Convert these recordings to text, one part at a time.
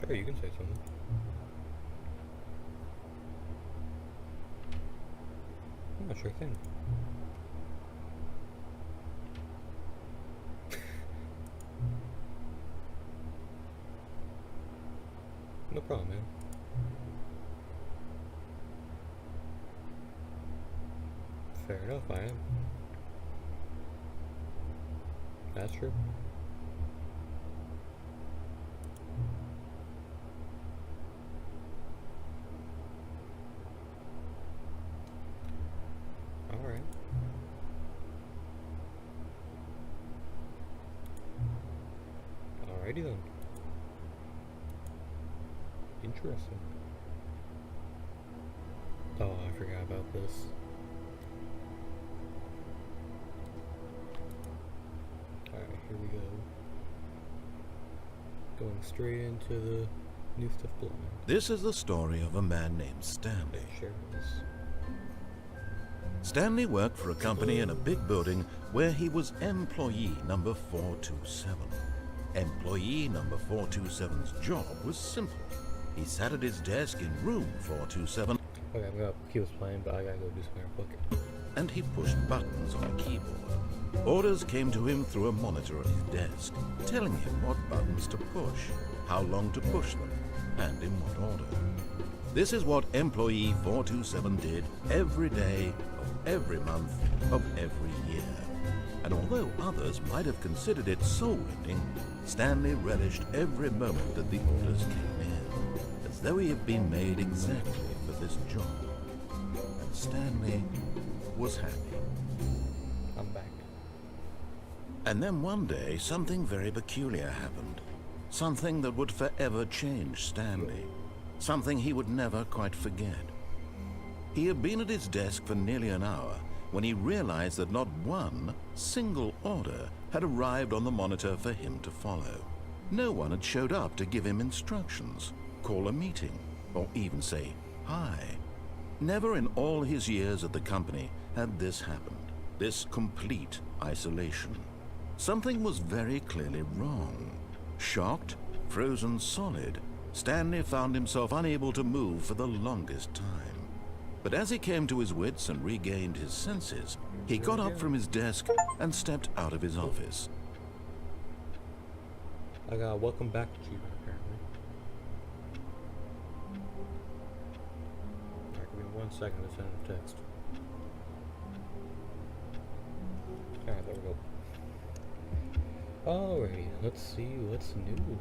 Sure, you can say something. Yeah, sure thing. No problem, man. Fair enough, I am. That's true. Alright. Alrighty then. Interesting. Oh, I forgot about this. Alright, here we go. Going straight into the new stuff below. This is the story of a man named Stanley. Share this. Stanley worked for a company in a big building where he was employee number 427. Employee number 427's job was simple. He sat at his desk in room 427. Okay, I'm gonna keep this playing, but I gotta go do something real quick. And he pushed buttons on a keyboard. Orders came to him through a monitor on his desk, telling him what buttons to push, how long to push them, and in what order. This is what employee 427 did every day of every month of every year. And although others might have considered it soul-rending, Stanley relished every moment that the orders came in, as though he had been made exactly for this job. And Stanley was happy. I'm back. And then one day, something very peculiar happened. Something that would forever change Stanley. Something he would never quite forget. He had been at his desk for nearly an hour when he realized that not one single order had arrived on the monitor for him to follow. No one had showed up to give him instructions, call a meeting, or even say hi. Never in all his years at the company had this happened, this complete isolation. Something was very clearly wrong. Shocked, frozen solid, Stanley found himself unable to move for the longest time. But as he came to his wits and regained his senses, he got up from his desk and stepped out of his office. I got a welcome back achievement, apparently. Alright, give me 1 second to send a text. Alright, there we go. Alrighty, let's see what's new.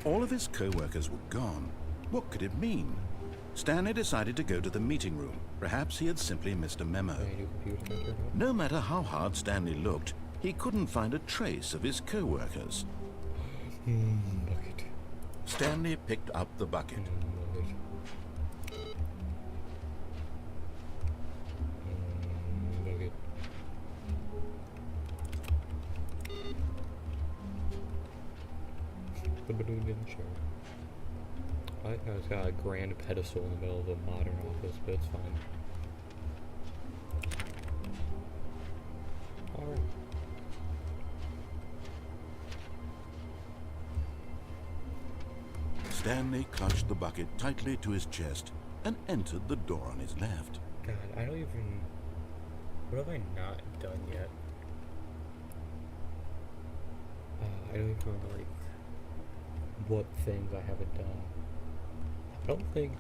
All of his co-workers were gone. What could it mean? Stanley decided to go to the meeting room. Perhaps he had simply missed a memo. No matter how hard Stanley looked, he couldn't find a trace of his co-workers. Bucket. Stanley picked up the bucket. Bucket. The balloon didn't show. I like how it's got a grand pedestal in the middle of a modern office, but it's fine. Alright. Stanley clutched the bucket tightly to his chest and entered the door on his left. God, I don't even... What have I not done yet? I don't even remember, like, what things I haven't done. I don't think...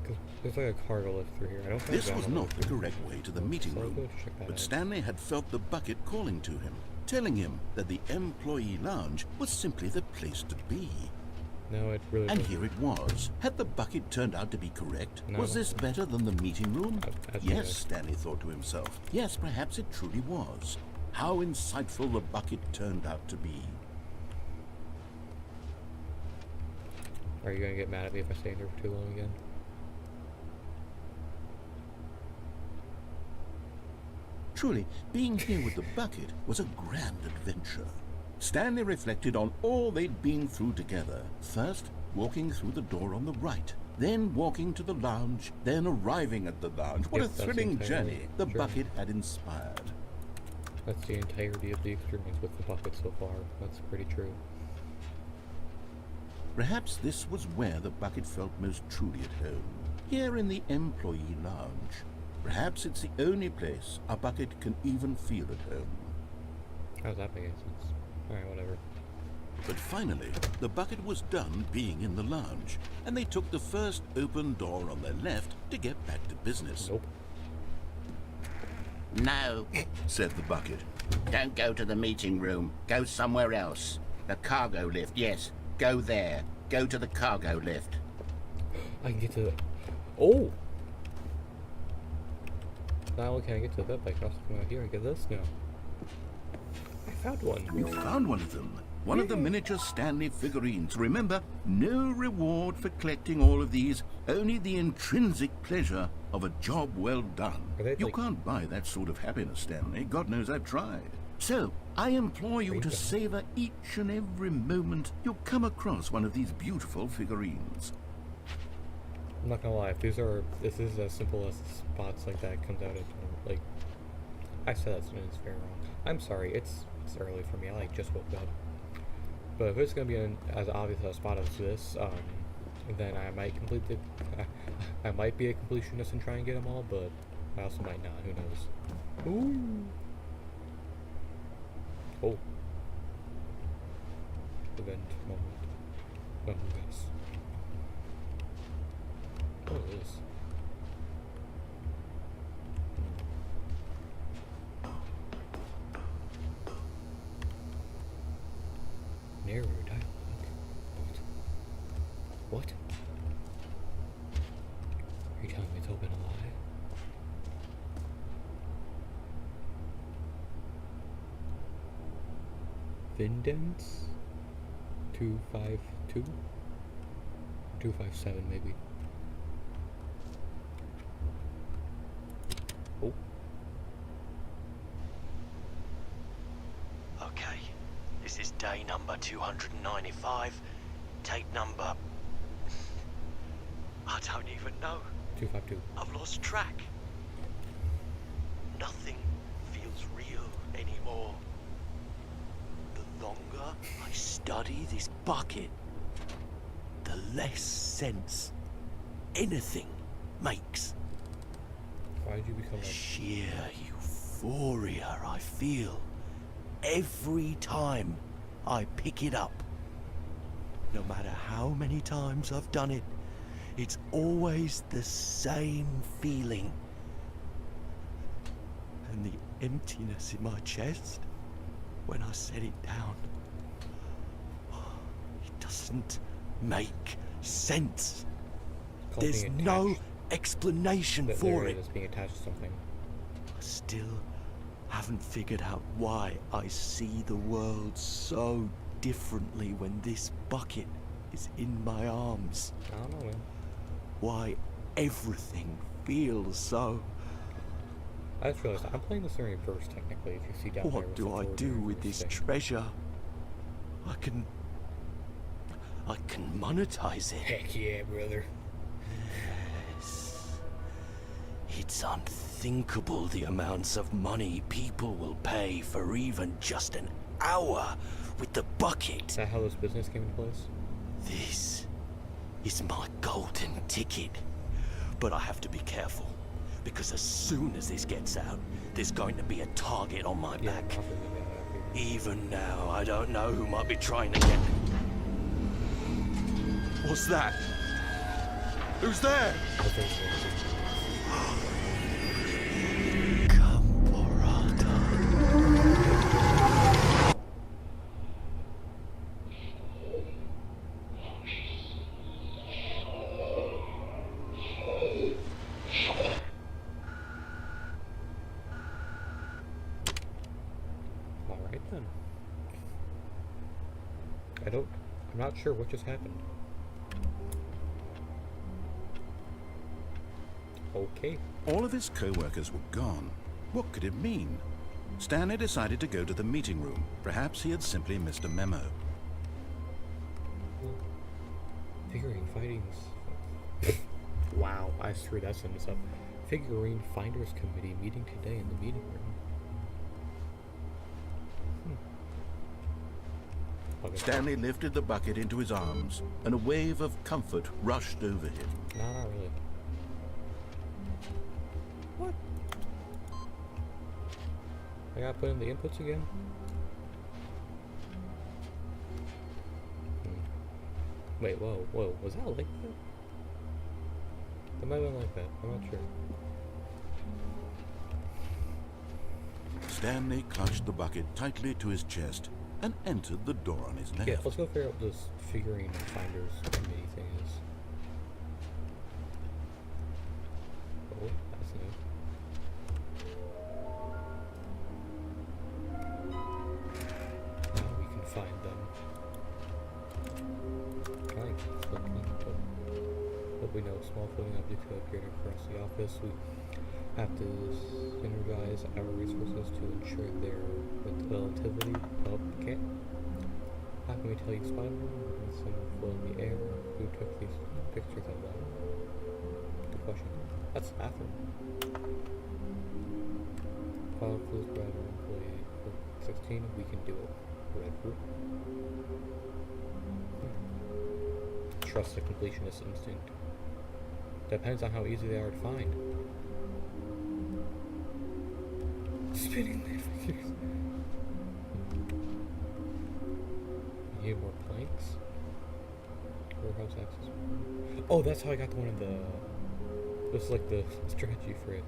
Cause there's like a cargo lift through here. I don't think This was not the correct way to the meeting So I'll room, go check that but out. Stanley had felt the bucket calling to him, telling him that the employee lounge was simply the place to be. No, it really And wasn't. here it was. Had the bucket turned out to be correct? No. Was this better than the meeting room? Actually, Yes, Stanley thought to himself. Yes, perhaps it truly was. How insightful the bucket turned out to be. Are you gonna get mad at me if I stay in here for too long again? Truly, being here with the bucket was a grand adventure. Stanley reflected on all they'd been through together. First, walking through the door on the right, then walking to the lounge, then arriving at the lounge. What Yep, a that's thrilling entirely journey the true. bucket had inspired. That's the entirety of the experience with the bucket so far. That's pretty true. Perhaps this was where the bucket felt most truly at home, here in the employee lounge. Perhaps it's the only place a bucket can even feel at home. How does that make any sense? Alright, whatever. But finally, the bucket was done being in the lounge, and they took the first open door on their left to get back to business. Nope. No, said the bucket. Don't go to the meeting room. Go somewhere else. The cargo lift, yes. Go there. Go to the cargo lift. I can get to the... Oh! Not only can I get to that, but I can also come out here and get this now. I found one. You found one of them. One of the miniature Stanley figurines. Remember, no reward for collecting all of these, only the intrinsic pleasure of a job well done. You can't buy that sort of happiness, Stanley. God knows I've tried. So, I implore you to savor each and every moment you come across one of these beautiful figurines. I'm not gonna lie, if this is as simple as spots like that comes out of, like, I said that sentence very wrong. I'm sorry, it's early for me, I just woke up. But if it's gonna be as obvious a spot as this, then I might complete it. I might be a completionist and try and get them all, but I also might not, who knows. Ooh! Oh. Event moment. Oh, yes. What is this? Narrow dialogue. What? Are you telling me it's open a lie? Vindens? 252? 257 maybe. Oh. Okay, this is day number 295. Tape number... I don't even know. 252. I've lost track. Nothing feels real anymore. The longer I study this bucket, the less sense anything makes. Why did you become like... Sheer euphoria I feel every time I pick it up. No matter how many times I've done it, it's always the same feeling. And the emptiness in my chest when I set it down. It doesn't make sense. There's no explanation for it. It's being attached to something. I still haven't figured out why I see the world so differently when this bucket is in my arms. I don't know, man. Why everything feels so... I just realized I'm playing this in reverse technically. If you see down there, What do I do with this treasure? I can monetize it. Heck yeah, brother. Yes. It's unthinkable the amounts of money people will pay for even just an hour with the bucket. Is that how this business came into place? This is my golden ticket. But I have to be careful, because as soon as this gets out, there's going to be a target on my back. I'll figure that out. Even now, I don't know who might be trying to get... What's that? Who's there? Alright then. I'm not sure what just happened. Okay. All of his co-workers were gone. What could it mean? Stanley decided to go to the meeting room. Perhaps he had simply missed a memo. Figurine findings. Wow, I screwed that sentence up. Figurine Finders Committee meeting today in the meeting room. Okay. Stanley lifted the bucket into his arms, and a wave of comfort rushed over him. No, not really. What? I gotta put in the inputs again? Wait, whoa, was that like that? That might have been like that, I'm not sure. Stanley clutched the bucket tightly to his chest and entered the door on his left. Yeah, let's go figure out what this figurine and finders committee thing is. Oh, that's new. Now we can find them. But we know small floating objects have appeared across the office. We have to synergize our resources to ensure their relativity. Oh, okay. How can we tell you spotted them? Someone flew in the air. Who took these pictures of them? Good question. That's the bathroom. Follow clues by our employee. For 16, we can do it. Red group. Trust the completionist instinct. Depends on how easy they are to find. Spinning lead figures. You need more planks? Warehouse access. Oh, that's how I got the one of the. This is like the strategy for it.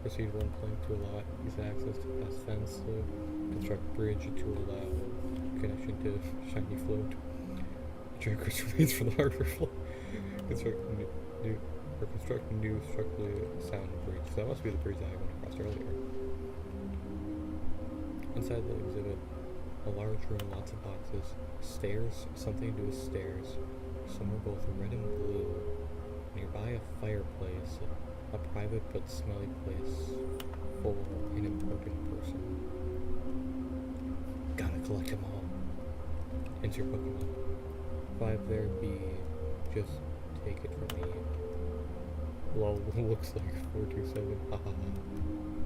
Proceed one plank to allow easy access to past fence. Construct bridge to allow connection to shiny float. Drag remains for the hardware floor. Construct a new structurally sound bridge. So that must be the bridge that I went across earlier. Inside the exhibit, a large room, lots of boxes, stairs, something to do with stairs. Some are both red and blue. Nearby a fireplace, a private but smelly place for an important person. Gotta collect them all. Insert Pokemon. 5 there be, just take it from me. Lol, looks like 427. Haha.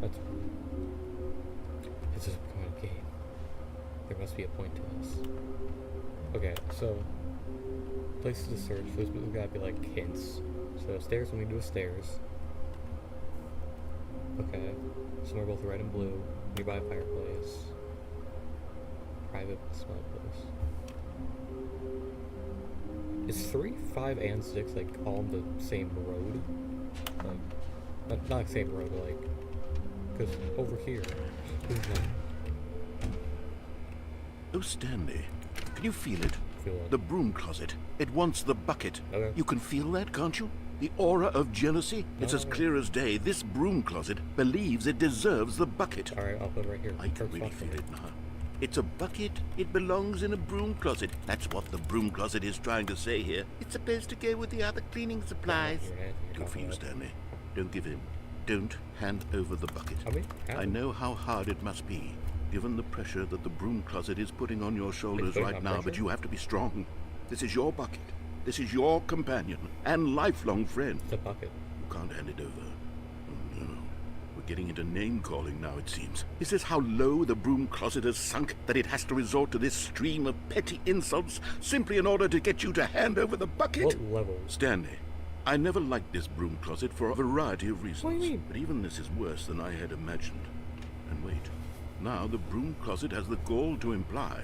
That's rude. This is becoming a game. There must be a point to this. Okay, so places to search. There's gotta be like hints. So stairs, when we do stairs. Okay. Some are both red and blue. Nearby fireplace. Private smell place. Is 3, 5, and 6 like all on the same road? Like, not the same road, but like, because over here, Oh, Stanley, can you feel it? Feel it. The broom closet. It wants the bucket. Okay. You can feel that, can't you? The aura of jealousy. It's as clear as day. This broom closet believes it deserves the bucket. All right, I'll put it right here. I can really feel it now. It's a bucket. It belongs in a broom closet. That's what the broom closet is trying to say here. It's supposed to go with the other cleaning supplies. Good for you, Stanley. Don't give in. Don't hand over the bucket. I know how hard it must be, given the pressure that the broom closet is putting on your shoulders right now, but you have to be strong. This is your bucket. This is your companion and lifelong friend. The bucket. You can't hand it over. Oh, no. We're getting into name-calling now, it seems. Is this how low the broom closet has sunk, that it has to resort to this stream of petty insults simply in order to get you to hand over the bucket? What level? Stanley, I never liked this broom closet for a variety of reasons. What do you mean? But even this is worse than I had imagined. And wait, now the broom closet has the gall to imply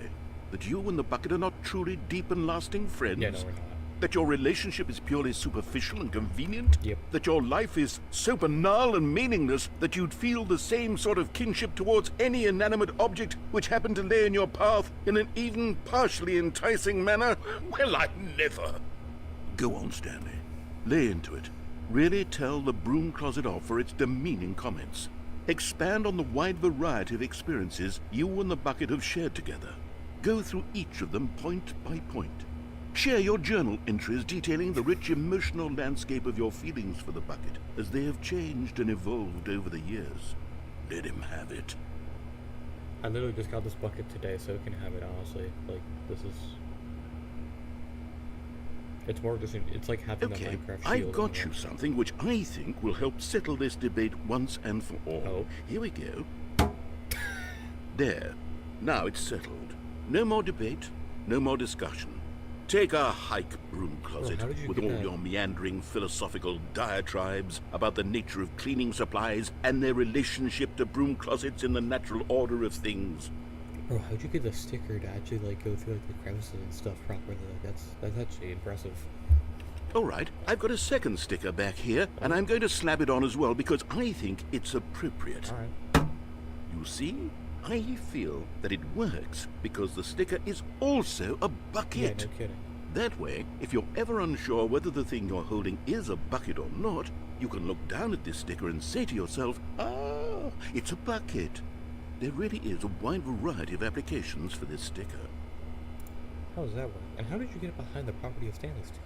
that you and the bucket are not truly deep and lasting friends. Yeah, no, we're not. That your relationship is purely superficial and convenient? Yep. That your life is so banal and meaningless that you'd feel the same sort of kinship towards any inanimate object which happened to lay in your path in an even partially enticing manner? Well, I never. Go on, Stanley. Lay into it. Really tell the broom closet off for its demeaning comments. Expand on the wide variety of experiences you and the bucket have shared together. Go through each of them point by point. Share your journal entries detailing the rich emotional landscape of your feelings for the bucket as they have changed and evolved over the years. Let him have it. I literally just got this bucket today, so I can have it, honestly. Like, this is... It's more just... It's like having the Okay, Minecraft shield. I've got you something which I think will help settle this debate once and for all. Oh. Here we go. There. Now it's settled. No more debate. no more discussion. Take a hike, broom closet, how did you with get all that? your meandering philosophical diatribes about the nature of cleaning supplies and their relationship to broom closets in the natural order of things. Bro, how'd you get the sticker to actually like go through like the crevices and stuff properly? Like that's actually impressive. Alright, I've got a second sticker back here, and I'm going to slap it on as well because I think it's appropriate. Alright. You see? I feel that it works because the sticker is also a Yeah, bucket. no kidding. That way, if you're ever unsure whether the thing you're holding is a bucket or not, you can look down at this sticker and say to yourself, ah, it's a bucket. There really is a wide variety of applications for this sticker. How does that work? And how did you get it behind the property of Stanley sticker?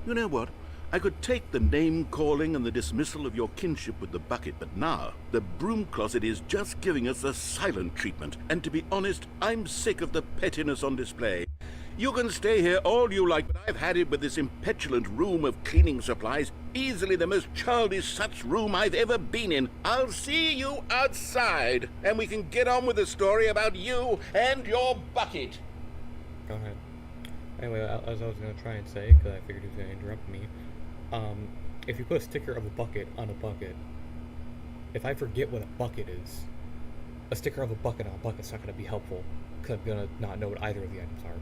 You know what? I could take the name-calling and the dismissal of your kinship with the bucket, but now the broom closet is just giving us the silent treatment. And to be honest, I'm sick of the pettiness on display. You can stay here all you like, but I've had it with this impetulant room of cleaning supplies. Easily the most childish such room I've ever been in. I'll see you outside, and we can get on with the story about you and your bucket. Go ahead. Anyway, as I was going to try and say, because I figured he was going to interrupt me, if you put a sticker of a bucket on a bucket, if I forget what a bucket is, a sticker of a bucket on a bucket's not going to be helpful, because I'm going to not know what either of the items are.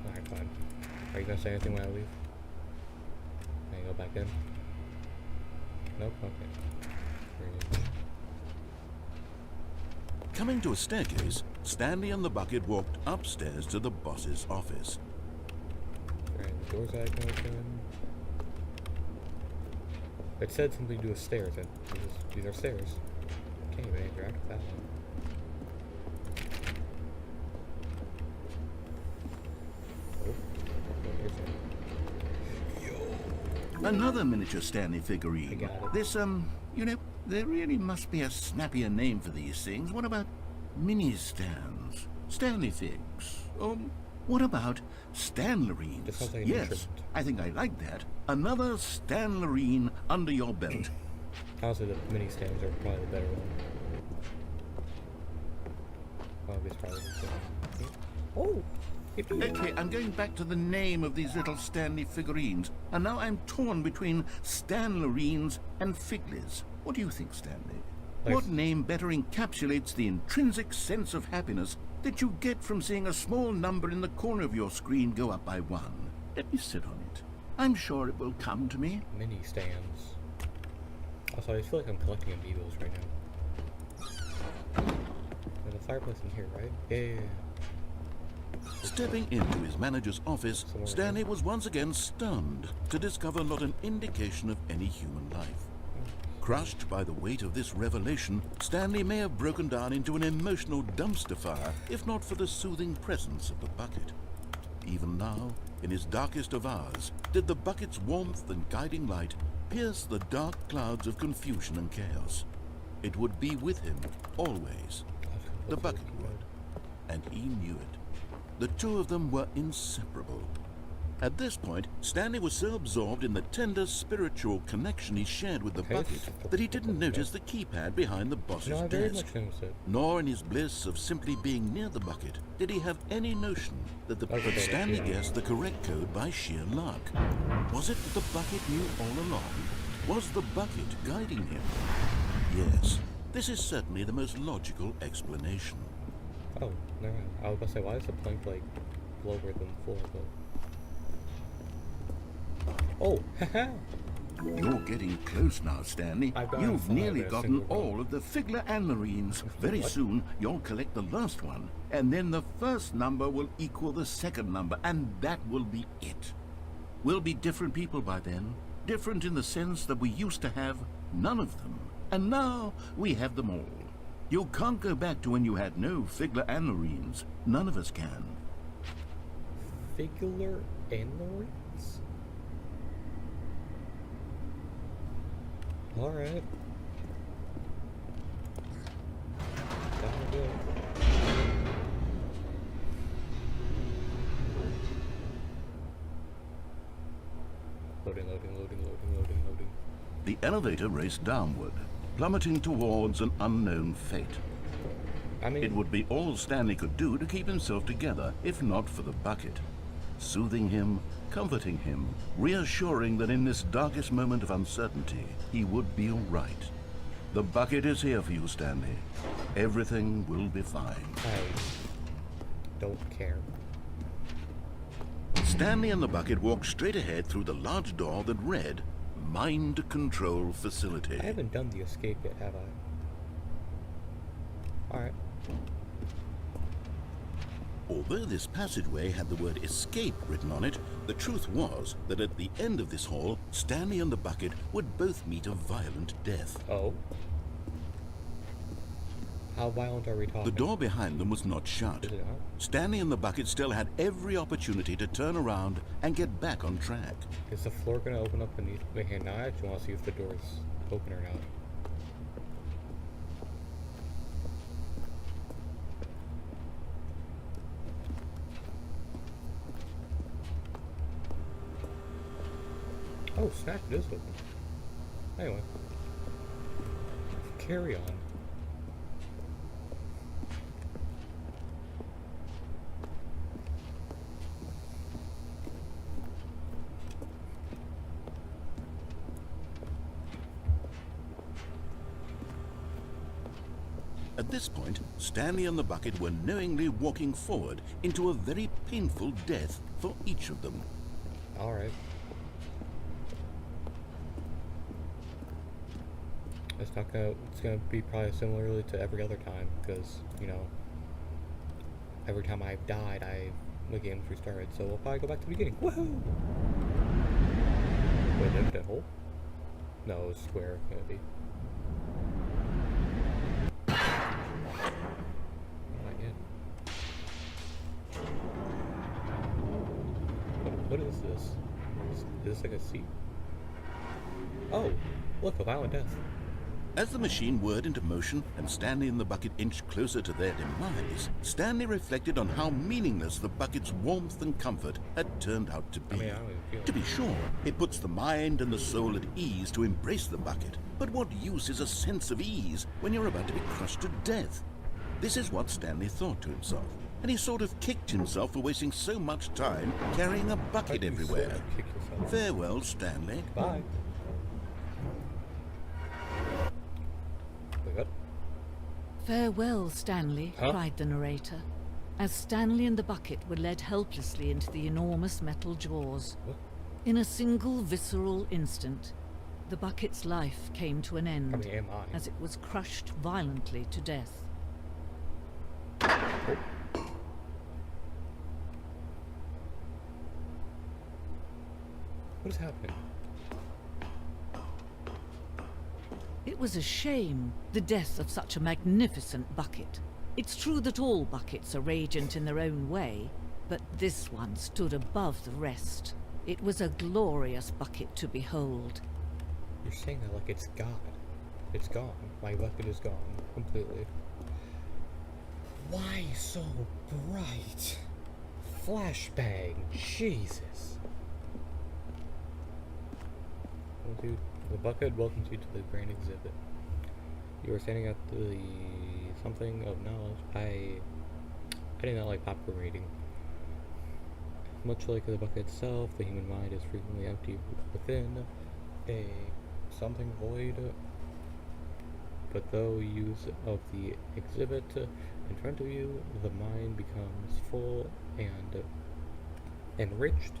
Alright, fine. Are you going to say anything when I leave? Can I go back in? Nope? Okay. Great. Coming to a staircase, Stanley and the bucket walked upstairs to the boss's office. Alright, the doors I can open. It said something to do with stairs, and these are stairs. Can't even interact with that one. Another miniature Stanley I figurine. got it. This, you know, there really must be a snappier name for these things. What about mini-stands? Stanley figs? What about Stanlerines? That sounds like an Yes, instrument. I think I like that. Another Stanlerine under your belt. Honestly, the mini stands are probably the better one. It's probably the same. Oh! Okay, I'm going back to the name of these little Stanley figurines, and now I'm torn between Stanlerines and Figlies. What do you think, Stanley? Nice. What name better encapsulates the intrinsic sense of happiness that you get from seeing a small number in the corner of your screen go up by 1? Let me sit on it. I'm sure it will come to me. Mini stands. Also, I just feel like I'm collecting amiibos right now. There's a fireplace in here, right? Yeah. Stepping into his manager's office, Somewhere Stanley was once again stunned to discover not an indication of any human life. Crushed by the weight of this revelation, Stanley may have broken down into an emotional dumpster fire if not for the soothing presence of the bucket. Even now, in his darkest of hours, did the bucket's warmth and guiding light pierce the dark clouds of confusion and chaos. It would be with him, always. The bucket would, and he knew it. The two of them were inseparable. At this point, Stanley was so absorbed in the tender spiritual connection he shared with the bucket that he didn't notice the keypad behind the boss's No, I very desk. much noticed it. Nor in his bliss of simply being near the bucket did he have any notion that Okay, but Stanley yeah. guessed the correct code by sheer luck. Was it that the bucket knew all along? Was the bucket guiding him? Yes, this is certainly the most logical explanation. Oh, never mind. I was about to say, why is the plank like lower than the floor? But... Oh, haha! You're getting close now, Stanley. I've gotten You've 5 nearly in a gotten single all of the Figler and Marines. Very What? soon, you'll collect the last one, and then the first number will equal the second number, and that will be it. We'll be different people by then. Different in the sense that we used to have none of them, and now we have them all. You can't go back to when you had no Figler and Marines. None of us can. Figular and Marines? Alright. That'll do it. Loading. The elevator raced downward, plummeting towards an unknown fate. I mean, It would be all Stanley could do to keep himself together, if not for the bucket. Soothing him, comforting him, reassuring that in this darkest moment of uncertainty, he would be all right. The bucket is here for you, Stanley. Everything will be fine. I don't care. Stanley and the bucket walked straight ahead through the large door that read, Mind Control Facility. I haven't done the escape yet, have I? Alright. Although this passageway had the word escape written on it, the truth was that at the end of this hall, Stanley and the bucket would both meet a violent death. Oh. How violent are we talking? The door behind them was not shut. Is it not? Stanley and the bucket still had every opportunity to turn around and get back on track. Is the floor gonna open up beneath me? Hey, now I actually want to see if the door's open or not. Oh, snap, it is open. Anyway. Carry on. At this point, Stanley and the bucket were knowingly walking forward into a very painful death for each of them. Alright. It's gonna be probably similarly to every other time, because, you know, every time I've died, the game's restarted, so we'll probably go back to the beginning. Woohoo! Wait, did I hit a hole? No, it was square, maybe. What is this? Is this like a seat? Oh, look, a violent death. As the machine whirred into motion and Stanley and the bucket inched closer to their demise, Stanley reflected on how meaningless the bucket's warmth and comfort had turned out to be. I mean, I don't even feel To be sure, it puts the mind and the soul at ease to embrace the bucket, but what use is a sense of ease when you're about to be crushed to death? This is what Stanley thought to himself, and he sort of kicked himself for wasting so much time carrying a bucket You everywhere. sort of kick yourself. Farewell, Stanley. Bye. Wait, what? Farewell, Stanley, Huh? cried the narrator, as Stanley and the bucket were led helplessly into the enormous metal jaws. What? In a single visceral instant, the bucket's life came to an How end many am I? as it was crushed violently to death. Oh. What is happening? It was a shame, the death of such a magnificent bucket. It's true that all buckets are radiant in their own way, but this one stood above the rest. It was a glorious bucket to behold. You're saying that like it's God. It's gone. My bucket is gone completely. Why so bright? Flashbang. Jesus. Dude, the bucket welcomes you to the grand exhibit. You are standing at the something of knowledge. I did not like popcorn reading. Much like the bucket itself, the human mind is frequently empty within a something void. But though use of the exhibit in front of you, the mind becomes full and enriched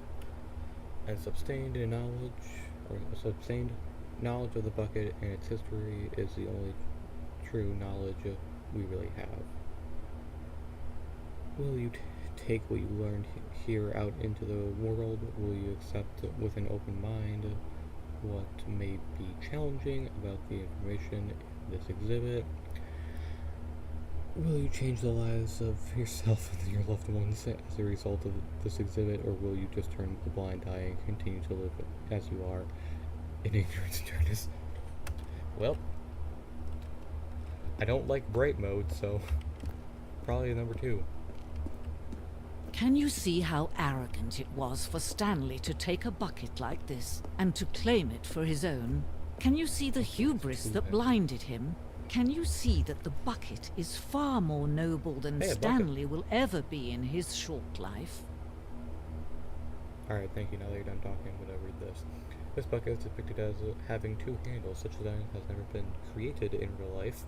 and sustained in knowledge, or sustained knowledge of the bucket and its history is the only true knowledge we really have. Will you take what you learned here out into the world? Will you accept with an open mind what may be challenging about the information in this exhibit? Will you change the lives of yourself and your loved ones as a result of this exhibit, or will you just turn a blind eye and continue to live as you are in ignorance and darkness? Well, I don't like bright mode, so probably number 2. Can you see how arrogant it was for Stanley to take a bucket like this and to claim it for his own? Can you see the hubris that blinded him? Can you see that the bucket is far more noble than Hey, a bucket. Stanley will ever be in his short life? Alright, thank you. Now that you're done talking, I'm gonna read this. This bucket is depicted as having 2 handles. Such a design has never been created in real life,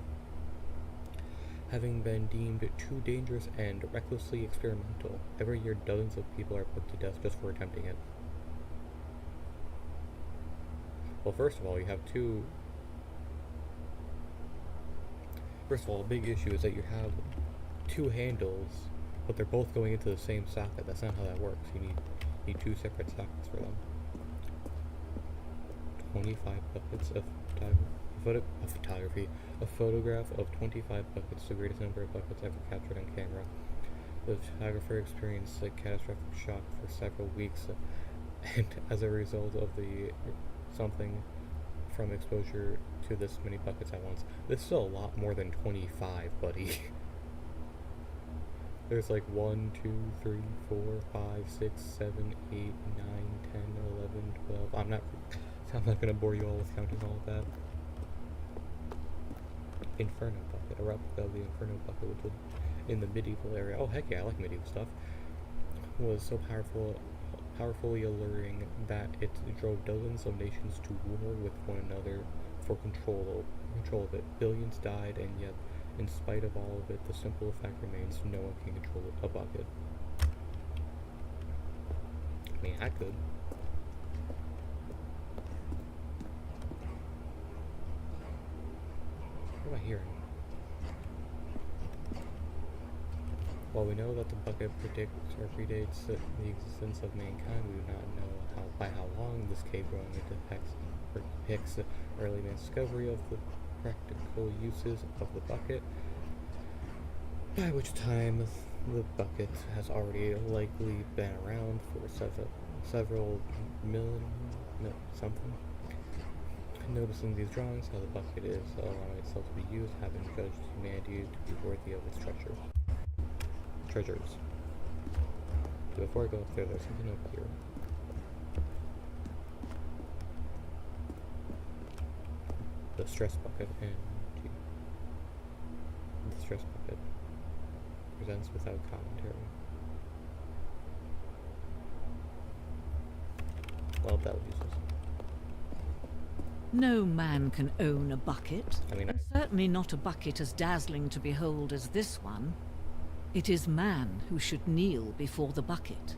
having been deemed too dangerous and recklessly experimental. Every year, dozens of people are put to death just for attempting it. Well, first of all, you have 2... First of all, a big issue is that you have 2 handles, but they're both going into the same socket. That's not how that works. You need 2 separate sockets for them. 25 buckets of photography. A photograph of 25 buckets, the greatest number of buckets ever captured on camera. The photographer experienced a catastrophic shock for several weeks, and as a result of something from exposure to this many buckets at once. This is still a lot more than 25, buddy. There's like 1, 2, 3, 4, 5, 6, 7, 8, 9, 10, 11, 12. I'm not gonna bore you all with counting all of that. Inferno bucket, a replica of the Inferno bucket, which was in the medieval era. Oh heck yeah, I like medieval stuff. Was so powerfully alluring that it drove dozens of nations to war with one another for control of it. Billions died, and yet, in spite of all of it, the simple fact remains: no one can control a bucket. I mean, I could. What am I hearing? While we know that the bucket predicts or predates the existence of mankind, we do not know by how long this cave-dwelling depicts the early man's discovery of the practical uses of the bucket, by which time the bucket has already likely been around for several million something. Noticing these drawings, how the bucket is allowing itself to be used, having judged humanity to be worthy of its treasures. So before I go up there, there's something up here. The stress bucket and the stress bucket presents without commentary. Well, that was useless. No man can own a bucket. I mean, and certainly not a bucket as dazzling to behold as this one. It is man who should kneel before the bucket.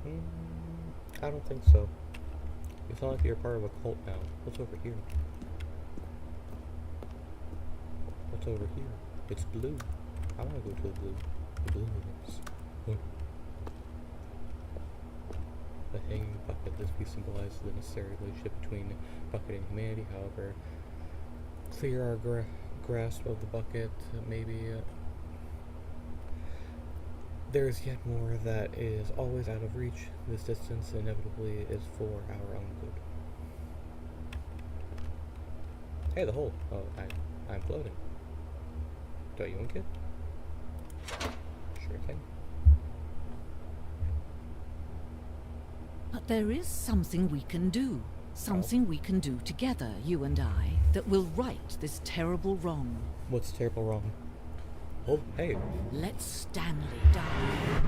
I don't think so. You sound like you're part of a cult now. What's over here? What's over here? It's blue. I want to go to the blue. The blue is... The hanging bucket. This piece symbolizes the necessary relationship between bucket and humanity. However, clear our grasp of the bucket. Maybe there's yet more that is always out of reach. This distance inevitably is for our own good. Hey, the hole. Oh, I'm floating. Don't you want it? Sure thing. But there is something we can do. Something we can do together, you and I, that will right this terrible wrong. What's terrible wrong? Oh, hey. Let Stanley die.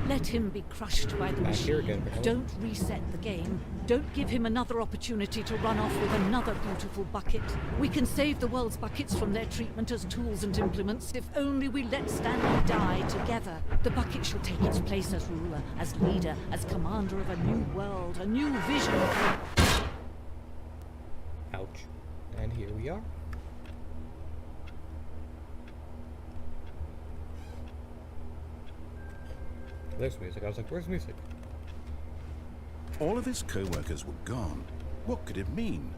Let him be crushed by the Back here machine. again, Belle. Don't reset the game. Don't give him another opportunity to run off with another beautiful bucket. We can save the world's buckets from their treatment as tools and implements if only we let Stanley die together. The bucket shall take its place as ruler, as leader, as commander of a new world, a new vision. Ouch. And here we are. There's music. I was like, where's music? All of his co-workers were gone. What could it mean?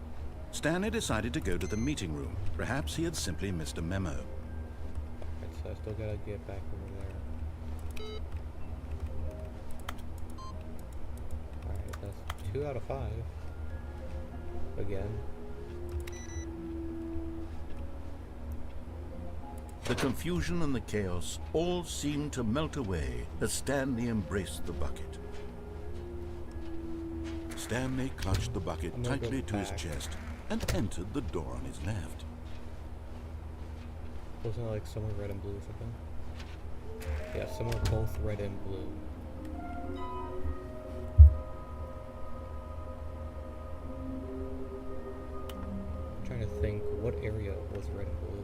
Stanley decided to go to the meeting room. Perhaps he had simply missed a memo. Right, so I still gotta get back over there. Alright, that's 2 out of 5. Again. The confusion and the chaos all seemed to melt away as Stanley embraced the bucket. Stanley clutched the bucket I'm gonna tightly go to his back. chest and entered the door on his left. Wasn't it like somewhere red and blue or something? Yeah, somewhere both red and blue. I'm trying to think what area was red and blue.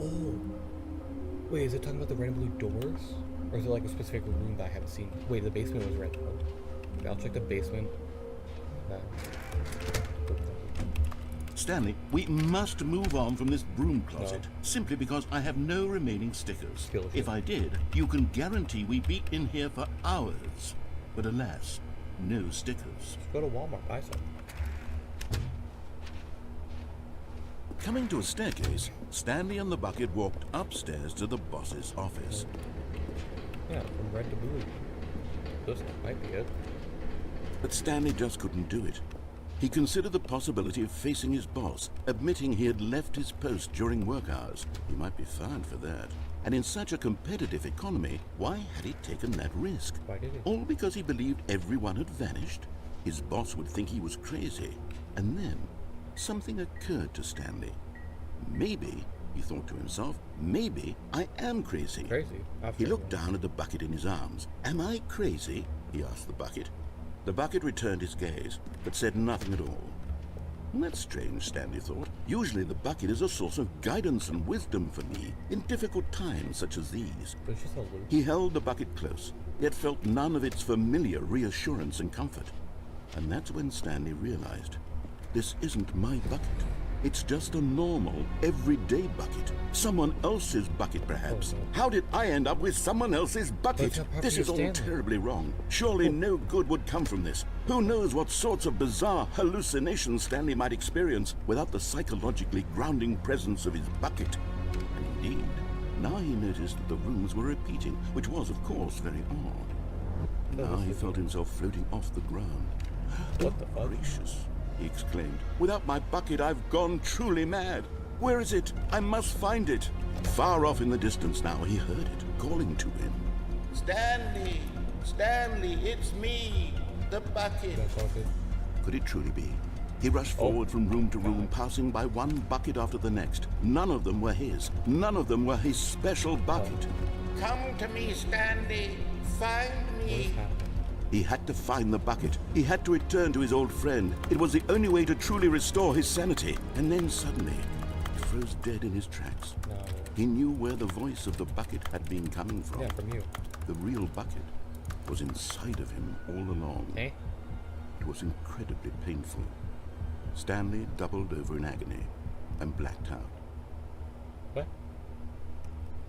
Oh! Wait, is it talking about the red and blue doors? Or is it like a specific room that I haven't seen? Wait, the basement was red though. Okay, I'll check the basement. Stanley, we must move on from this broom closet, No. simply because I have no remaining stickers. Skills. If I did, you can guarantee we'd be in here for hours. But alas, no stickers. Just go to Walmart, buy some. Coming to a staircase, Stanley and the bucket walked upstairs to the boss's office. Yeah, from red to blue. This might be it. But Stanley just couldn't do it. He considered the possibility of facing his boss, admitting he had left his post during work hours. He might be fined for that. And in such a competitive economy, why had he taken that risk? Why did he? All because he believed everyone had vanished? His boss would think he was crazy. And then, something occurred to Stanley. Maybe, he thought to himself, maybe I am crazy. Crazy. He looked down at the bucket in his arms. Am I crazy? He asked the bucket. The bucket returned his gaze, but said nothing at all. That's strange, Stanley thought. Usually the bucket is a source of guidance and wisdom for me in difficult times such as these. But it's just a loop. He held the bucket close, yet felt none of its familiar reassurance and comfort. And that's when Stanley realized, this isn't my bucket. It's just a normal, everyday bucket. Someone else's bucket, perhaps. Oh, no. How did I end up with someone else's bucket? it's not This property is of all Stanley. terribly wrong. Surely no good would come from this. Who knows what sorts of bizarre hallucinations Stanley might experience without the psychologically grounding presence of his bucket. And indeed, now he noticed that the rooms were repeating, which was, of course, very odd. Now he felt himself floating off the ground. What the fuck? Gracious, he exclaimed. Without my bucket, I've gone truly mad. Where is it? I must find it. Far off in the distance now, he heard it, calling to him. Stanley! Stanley, it's me! The bucket! That's all good. Could it truly be? He rushed forward from room to room, passing by one bucket after the next. None of them were his. None of them were his special bucket. Come to me, Stanley! Find What is me! happening? He had to find the bucket. He had to return to his old friend. It was the only way to truly restore his sanity. And then suddenly, he froze dead in his tracks. No. He knew where the voice of the bucket had been coming from. Yeah, from you. The real bucket was inside of him all along. Eh? It was incredibly painful. Stanley doubled over in agony and blacked out. What?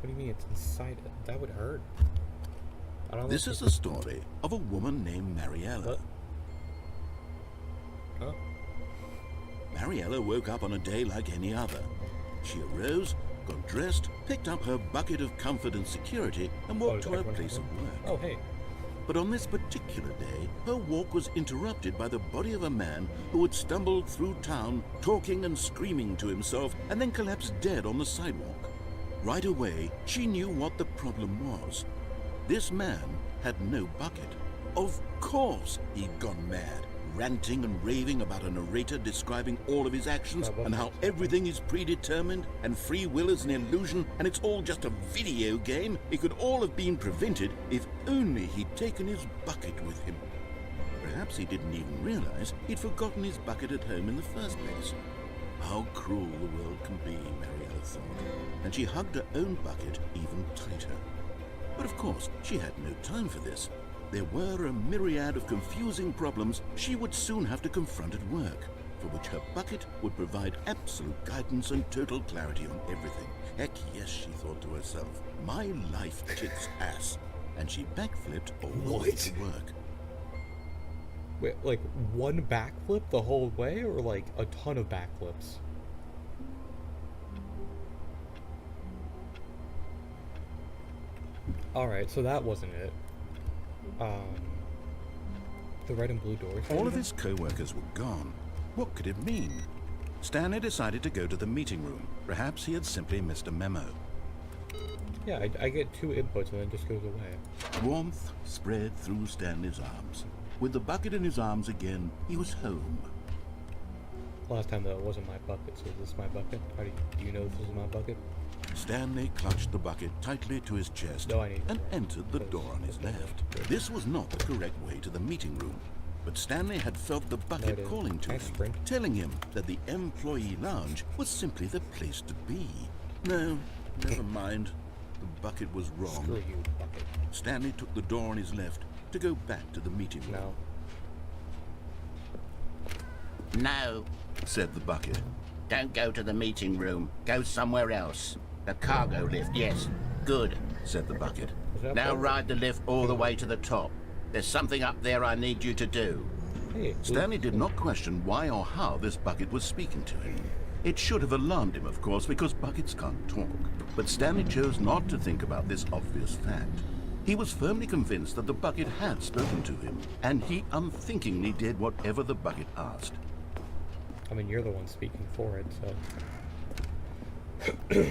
What do you mean it's inside it? That would hurt. I don't This know. is the story of a woman named Mariella. What? Huh? Mariella woke up on a day like any other. She arose, got dressed, picked up her bucket of comfort and security, and walked to her everyone's place of home? work. Oh, hey. But on this particular day, her walk was interrupted by the body of a man who had stumbled through town, talking and screaming to himself, and then collapsed dead on the sidewalk. Right away, she knew what the problem was. This man had no bucket. Of course he'd gone mad, ranting and raving about a narrator describing all of his actions and how everything is predetermined and free will is an illusion and it's all just a video game. It could all have been prevented if only he'd taken his bucket with him. Perhaps he didn't even realize he'd forgotten his bucket at home in the first place. How cruel the world can be, Mariella thought, and she hugged her own bucket even tighter. But of course, she had no time for this. There were a myriad of confusing problems she would soon have to confront at work, for which her bucket would provide absolute guidance and total clarity on everything. Heck yes, she thought to herself, my life kicks ass. And she backflipped all the way What? to work. Wait, like one backflip the whole way, or like a ton of backflips? Alright, so that wasn't it. The red and blue doors. All of his co-workers were gone. What could it mean? Stanley decided to go to the meeting room. Perhaps he had simply missed a memo. Yeah, I get two inputs and then it just goes away. Warmth spread through Stanley's arms. With the bucket in his arms again, he was home. Last time though, it wasn't my bucket, so is this my bucket? How do you know this is my bucket? Stanley clutched the bucket tightly to his chest No, I need and to- entered the door on his Okay, left. good. This was not the correct way to the meeting room, but Stanley had felt the No, bucket it isn't. calling to Can I him, sprint? telling him that the employee lounge was simply the place to be. No, never mind. The bucket was wrong. Screw you, bucket. Stanley took the door on his left to go back to the meeting room. No. No, Said the bucket. don't go to the meeting room. Go somewhere else. The cargo lift, yes. Good. Said the bucket. Is that Now bucket? ride the lift all the way to the top. There's something up there I need you to do. Hey, Stanley did not question why or how this bucket was speaking to him. It should have alarmed him, of course, because buckets can't talk. But Stanley chose not to think about this obvious fact. He was firmly convinced that the bucket had spoken to him, and he unthinkingly did whatever the bucket asked. I mean, you're the one speaking for it, so.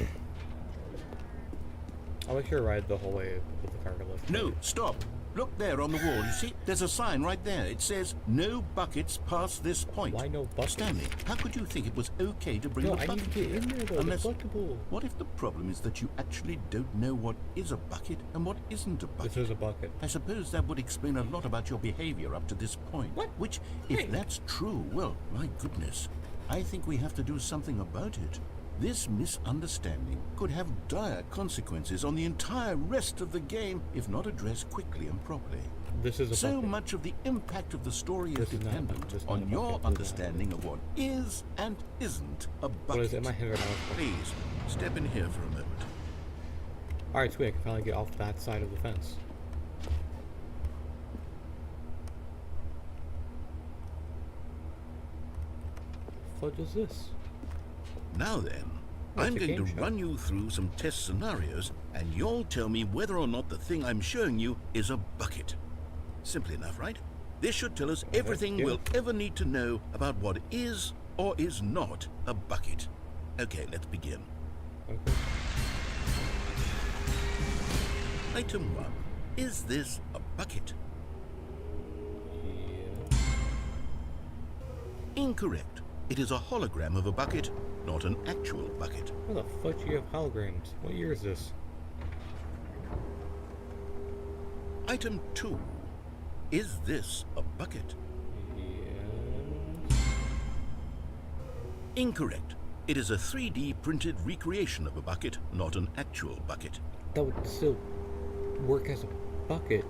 I'll make sure to ride the whole way with the cargo lift. No, stop. Look there on the wall, you see? There's a sign right there. It says, no buckets past this point. Why no buckets? Stanley, how could you think it was okay to bring No, the I bucket need to get here? in there, though. Unless, The bucketable. what if the problem is that you actually don't know what is a bucket and what isn't a bucket? This is a bucket. I suppose that would explain a lot about your behavior up to this point. What? Which, if Hey. that's true, well, my goodness, I think we have to do something about it. This misunderstanding could have dire consequences on the entire rest of the game if not addressed quickly and properly. This is a So bucket. much of the impact of the story is This is not a bucket. dependent This is not a on your bucket. understanding of what is and isn't a bucket. What is it? Am I head or not? Please, step in here for a moment. Alright, sweet. I can finally get off that side of the fence. What is this? Now then, Oh, I'm it's a going to game show. run you through some test scenarios, and you'll tell me whether or not the thing I'm showing you is a bucket. Simple enough, right? This should tell us everything yeah. we'll ever need to know about what is or is not a bucket. Okay, let's begin. Okay. Item 1. Is this a bucket? Yeah. Incorrect. It is a hologram of a bucket, not an actual bucket. Where the fuck do you have holograms? What year is this? Item 2. Is this a bucket? Yeah. Incorrect. It is a 3D printed recreation of a bucket, not an actual bucket. That would still work as a bucket.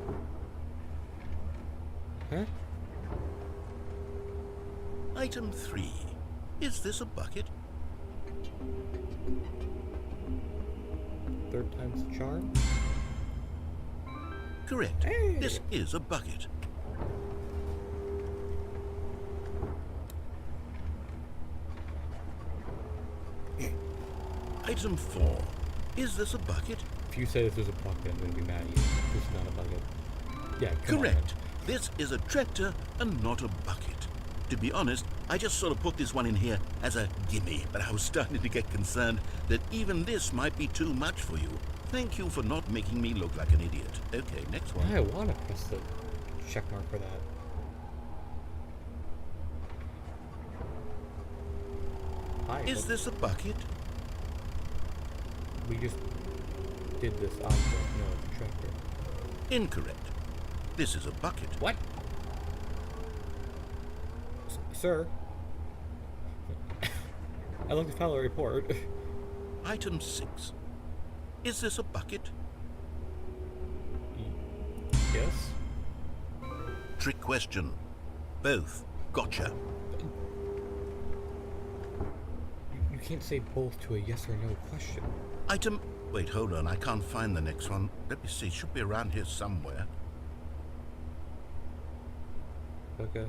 Huh? Item 3. Is this a bucket? Third time's the charm? Correct. Hey. This is a bucket. Item 4. Is this a bucket? If you say this is a bucket, I'm gonna be mad at you. This is not a bucket. Yeah, come on, Correct. This is a tractor and not a bucket. To be honest, I just sort of put this one in here as a gimme, but I was starting to get concerned that even this might be too much for you. Thank you for not making me look like an idiot. Okay, next one. man. I want to press the check mark for that. Hi, Is this a bucket? we just did this object, no, the tractor. Incorrect. This is a bucket. What? Sir? I'd like to file a report. Item 6. Is this a bucket? Yes? Trick question. Both. Gotcha. You can't say both to a yes or no question. Item... Wait, hold on. I can't find the next one. Let me see. It should be around here somewhere. Okay.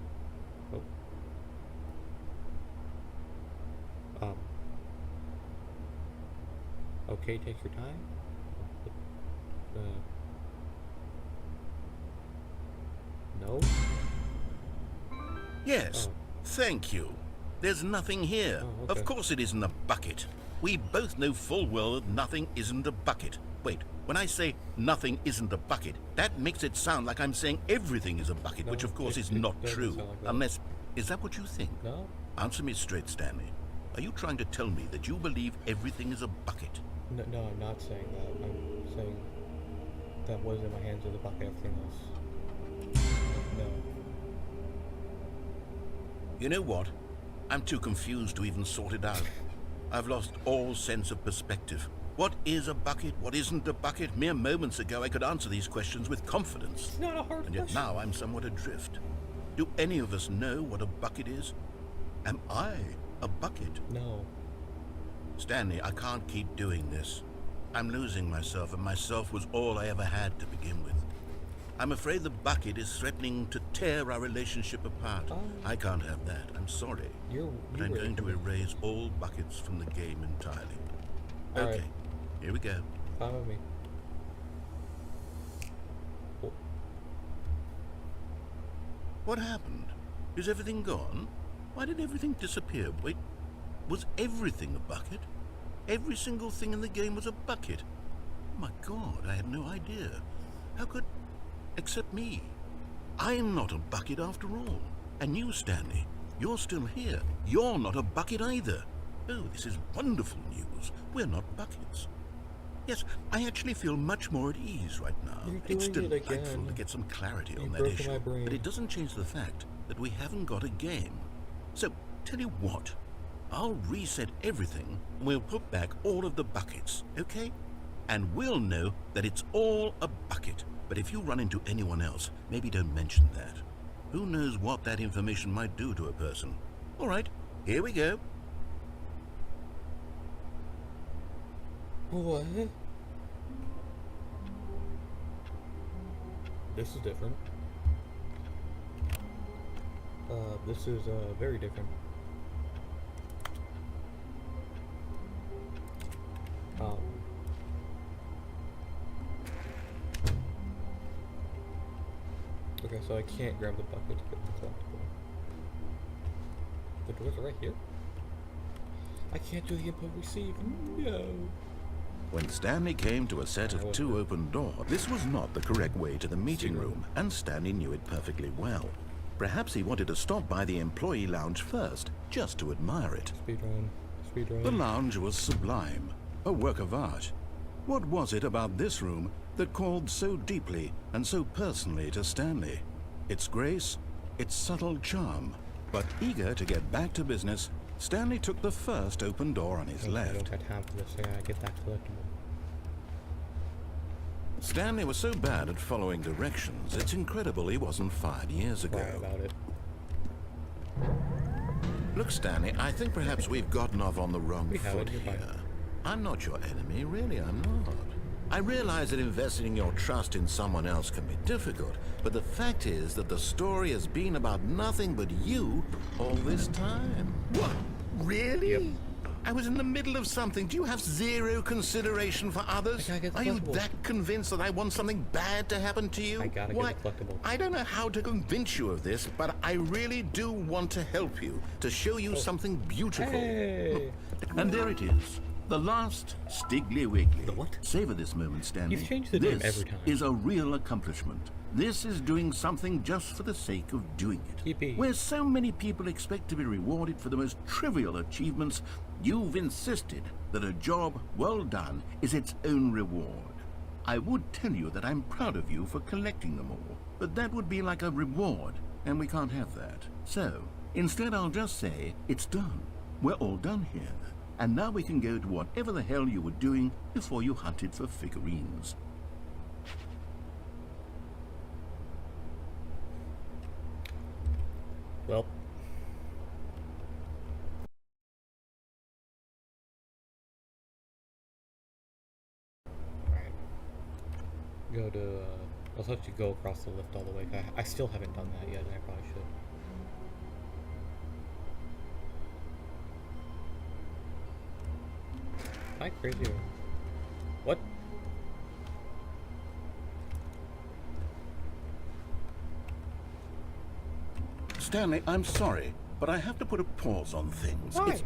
Oh. Okay, take your time. No? Yes. Oh. Thank you. There's nothing here. Oh, okay. Of course it isn't a bucket. We both know full well that nothing isn't a bucket. Wait, when I say nothing isn't a bucket, that makes it sound like I'm saying everything is a bucket, No, which of course is it not doesn't true. sound like that. Unless, is that what you think? No? Answer me straight, Stanley. Are you trying to tell me that you believe everything is a bucket? No, I'm not saying that. I'm saying that what is in my hands is a bucket, everything else. No. You know what? I'm too confused to even sort it out. I've lost all sense of perspective. What is a bucket? What isn't a bucket? Mere moments ago I could answer these questions with confidence. It's not a hard And yet question. now I'm somewhat adrift. Do any of us know what a bucket is? Am I a bucket? No. Stanley, I can't keep doing this. I'm losing myself, and myself was all I ever had to begin with. I'm afraid the bucket is threatening to tear our relationship apart. Oh. I can't have that. I'm sorry. But I'm going to erase all buckets from the game entirely. All Okay, right. here we go. Fine with me. Oh, What happened? Is everything gone? Why did everything disappear? Wait, was everything a bucket? Every single thing in the game was a bucket. Oh my God, I had no idea. How could... Except me. I'm not a bucket after all. And you, Stanley, you're still here. You're not a bucket either. Oh, this is wonderful news. We're not buckets. Yes, I actually feel much more at ease right now. You're It's doing it delightful again. to get some clarity You've on that broken issue. my brain. But it doesn't change the fact that we haven't got a game. So, tell you what, I'll reset everything and we'll put back all of the buckets, okay? And we'll know that it's all a bucket. But if you run into anyone else, maybe don't mention that. Who knows what that information might do to a person? All right, here we go. what? This is different. This is very different. Okay, so I can't grab the bucket to get the collectible. The doors are right here. I can't do the input receive. No. When Stanley came to a set of two open doors, this was not the correct way to the meeting room, and Stanley knew it perfectly well. Perhaps he wanted to stop by the employee lounge first, just to admire it. Speedrun. Speedrun. The lounge was sublime, a work of art. What was it about this room that called so deeply and so personally to Stanley? Its grace, its subtle charm. But eager to get back to business, Stanley took the first open door on his I left. don't have time for this. I gotta get that collectible. Stanley was so bad at following directions, it's incredible he wasn't fired years ago. Right about it. Look, Stanley, I think perhaps we've gotten off on the wrong We foot haven't, you're fine. here. I'm not your enemy, really, I'm not. I realize that investing your trust in someone else can be difficult, but the fact is that the story has been about nothing but you all this time. What? Really? Yep. I was in the middle of something. Do you have zero consideration for others? I gotta get the Are you collectible. that convinced that I want something bad to happen to you? I gotta Why? get the collectible. I don't know how to convince you of this, but I really do want to help you, to show you something beautiful. Hey! And there it is. The last Stiggly Wiggly. The what? Savor this moment, Stanley. You've changed the name This every time. is a real accomplishment. This is doing something just for the sake of doing it. Yippee. Where so many people expect to be rewarded for the most trivial achievements, you've insisted that a job well done is its own reward. I would tell you that I'm proud of you for collecting them all, but that would be like a reward, and we can't have that. So, instead I'll just say, it's done. We're all done here. And now we can go to whatever the hell you were doing before you hunted for figurines. Well. Alright. Go to, I'll have to go across the lift all the way. I still haven't done that yet, and I probably should. Am I crazy or... What? Stanley, I'm sorry, but I have to put a pause on things. Why?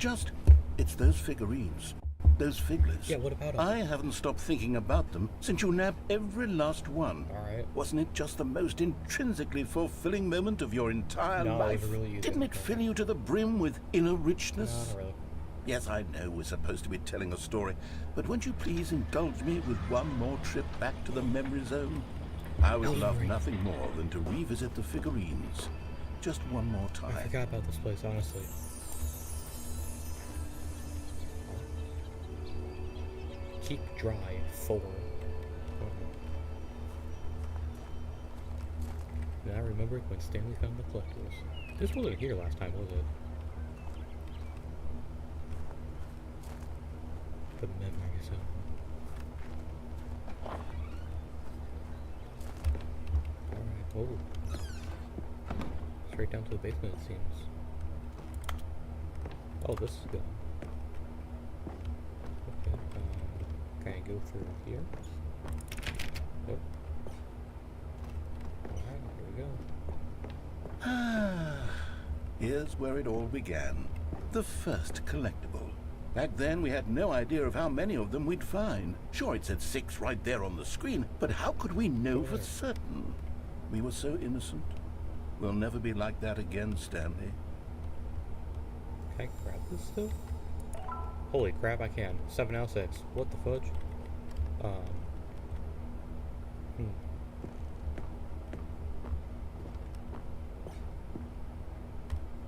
It's those figurines. Those figlets. Yeah, what about them? I haven't stopped thinking about them since you nabbed every last one. Alright. Wasn't it just the most intrinsically fulfilling moment of your entire No, it life? was really easy. Didn't it fill you to the brim with inner No, richness? not really. Yes, I know we're supposed to be telling a story, but won't you please indulge me with one more trip back to the memory zone? I would love nothing more than to revisit the figurines. Just one more I time. forgot about this place, honestly. Keep dry 4. Now I remember when Stanley found the collectibles. This wasn't here last time, was it? The memory zone. Alright, oh. Straight down to the basement, it seems. Oh, this is good. Okay, can I go through here? Nope. Alright, here we go. Ah, here's where it all began. The first collectible. Back then, we had no idea of how many of them we'd find. Sure, it said 6 right there on the screen, but how could we know for certain? We were so innocent. We'll never be like that again, Stanley. Can I grab this still? Holy crap, I can. 7 out of 6. What the fudge?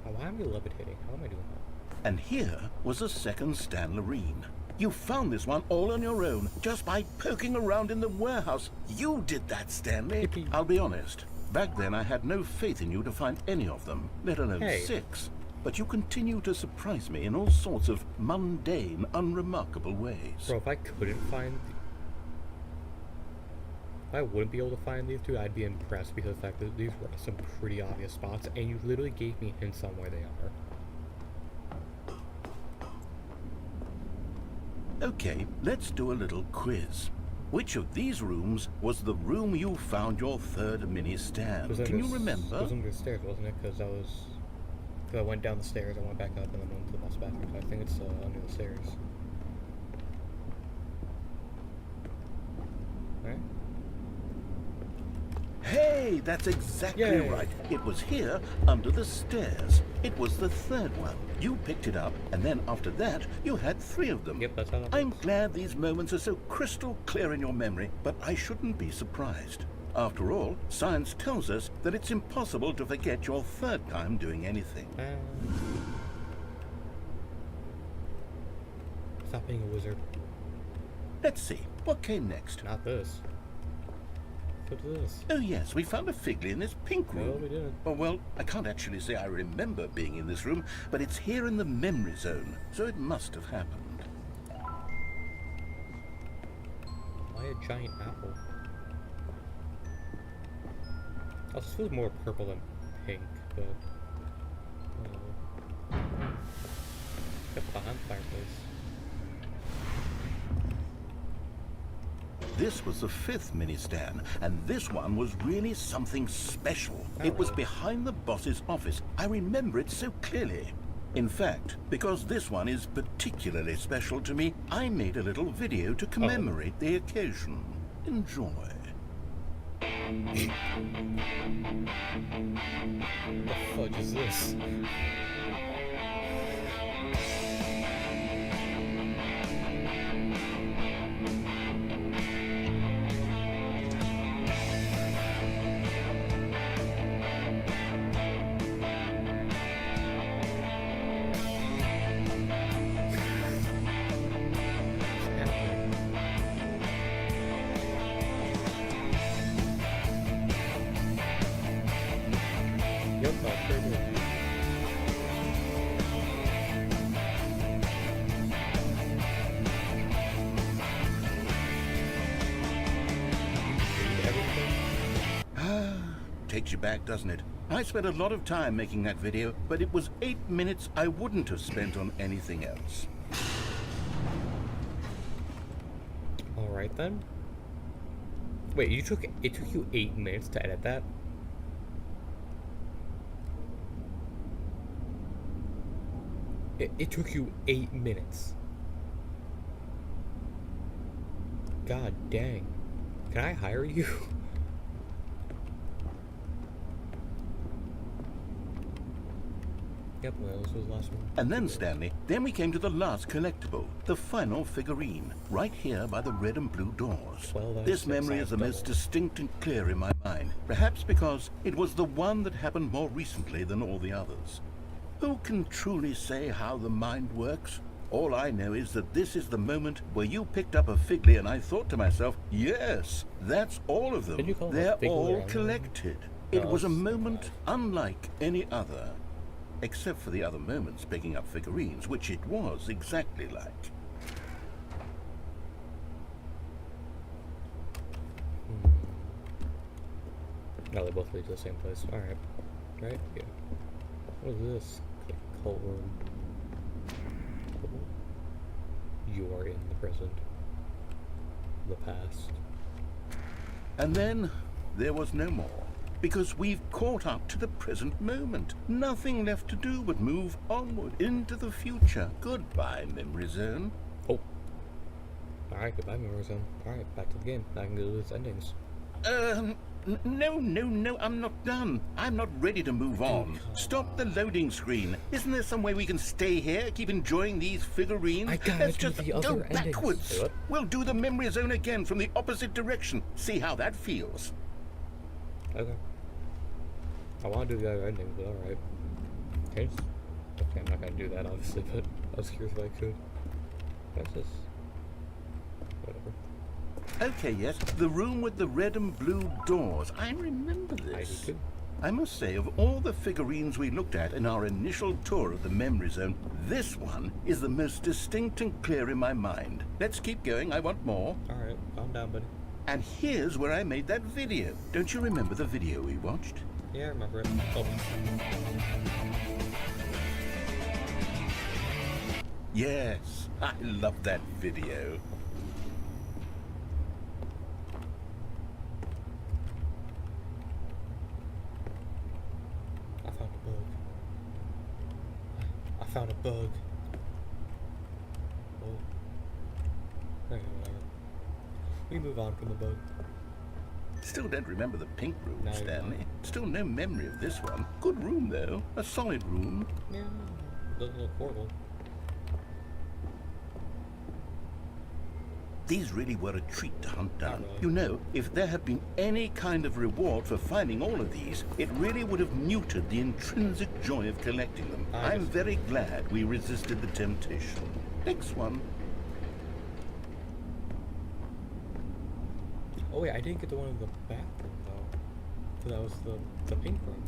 Why am I levitating? How am I doing that? And here was a second Stanlerine. You found this one all on your own, just by poking around in the warehouse. You did that, Stanley. Yippee. I'll be honest. Back then, I had no faith in you to find any of them, let alone Hey. 6. But you continue to surprise me in all sorts of mundane, unremarkable ways. Bro, if I couldn't find... If I wouldn't be able to find these two, I'd be impressed because of the fact that these were some pretty obvious spots, and you literally gave me hints on where they are. Okay, let's do a little quiz. Which of these rooms was the room you found your third mini stand? Can you remember? It was under the stairs, wasn't it? Because I went down the stairs, I went back up, and then went to the boss bathroom. So I think it's under the stairs. Right? Hey, that's exactly Yay. right. It was here, under the stairs. It was the third one. You picked it up, and then after that, you had 3 of them. Yep, that's how that I'm works. glad these moments are so crystal clear in your memory, but I shouldn't be surprised. After all, science tells us that it's impossible to forget your third time doing anything. Stop being a wizard. Let's see, what came next? Not this. What's this? Oh yes, we found a Figley in this pink room. No, we didn't. Oh, well, I can't actually say I remember being in this room, but it's here in the memory zone, so it must have happened. Why a giant apple? Oh, this feels more purple than pink, but... Get behind the fireplace. This was the 5th mini stand, and this one was really something special. Oh, It was really? behind the boss's office. I remember it so clearly. In fact, because this one is particularly special to me, I made a little video to commemorate the occasion. Enjoy. The fudge is this? Yep, that's pretty good. Everything? Takes you back, doesn't it? I spent a lot of time making that video, but it was 8 minutes I wouldn't have spent on anything else. Alright then. Wait, it took you 8 minutes to edit that? It took you 8 minutes. God dang. Can I hire you? Yep, well, this was the last one. And then, Stanley, then we came to the last collectible, the final figurine, right here by the red and blue doors. Well, that's This memory is the most distinct and clear in my mind, perhaps because it was the one that happened more recently than all the others. Who can truly say how the mind works? All I know is that this is the moment where you picked up a Figley and I thought to myself, yes, that's all of them. Did you call them They're Figley all or collected. No, It was a that's moment unlike any other. Except for the other moments picking up figurines, which it was exactly like. No, they both lead to the same place. Alright. Right? Yeah. What is this? Cult room. You are in the present. The past. And then there was no more. Because we've caught up to the present moment. Nothing left to do but move onward into the future. Goodbye, Memory Zone. Oh. Alright, goodbye, Memory Zone. Alright, back to the game. I can go to its endings. No, I'm not done. I'm not ready to move on. Stop the loading screen. Isn't there some way we can stay here, keep enjoying these figurines? I gotta Let's do just the go other endings. backwards. Do it. We'll do the Memory Zone again from the opposite direction. See how that feels. Okay. I want to do the other ending, but alright. Okay, okay, I'm not gonna do that, obviously, but I was curious if I could. What's this? Whatever. Okay, yes, the room with the red and blue doors. I remember I do this. too. I must say, of all the figurines we looked at in our initial tour of the Memory Zone, this one is the most distinct and clear in my mind. Let's keep going, I want more. Alright, calm down, buddy. And here's where I made that video. Don't you remember the video we watched? Yeah, I remember it. Oh. Yes, I love that video. I found a bug. I found a bug. Oh. Okay, whatever. We move on from the bug. Still don't remember the pink room, No, you're Stanley. not. Still no memory of this one. Good room, though. A solid room. Yeah, doesn't look horrible. These really were a treat to hunt down. Not really. You know, if there had been any kind of reward for finding all of these, it really would have muted the intrinsic joy of collecting them. I I'm just- very very glad we resisted the temptation. Next one. Oh wait, I didn't get the one in the bathroom though. So that was the pink room.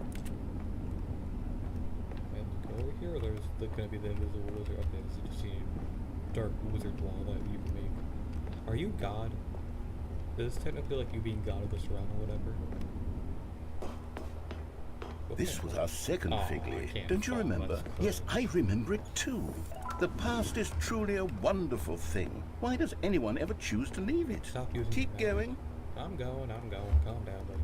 And go over here, or there's gonna be the invisible wizard. Okay, this is just a dark wizard wall that you can make. Are you God? Is this technically like you being God of this realm or whatever? This was our second Oh, I Figley. can't Don't you fall, remember? that's Yes, I remember it too. The past is truly a wonderful thing. Why does anyone ever choose to leave it? Stop using Keep that. going. I'm going. Calm down, buddy.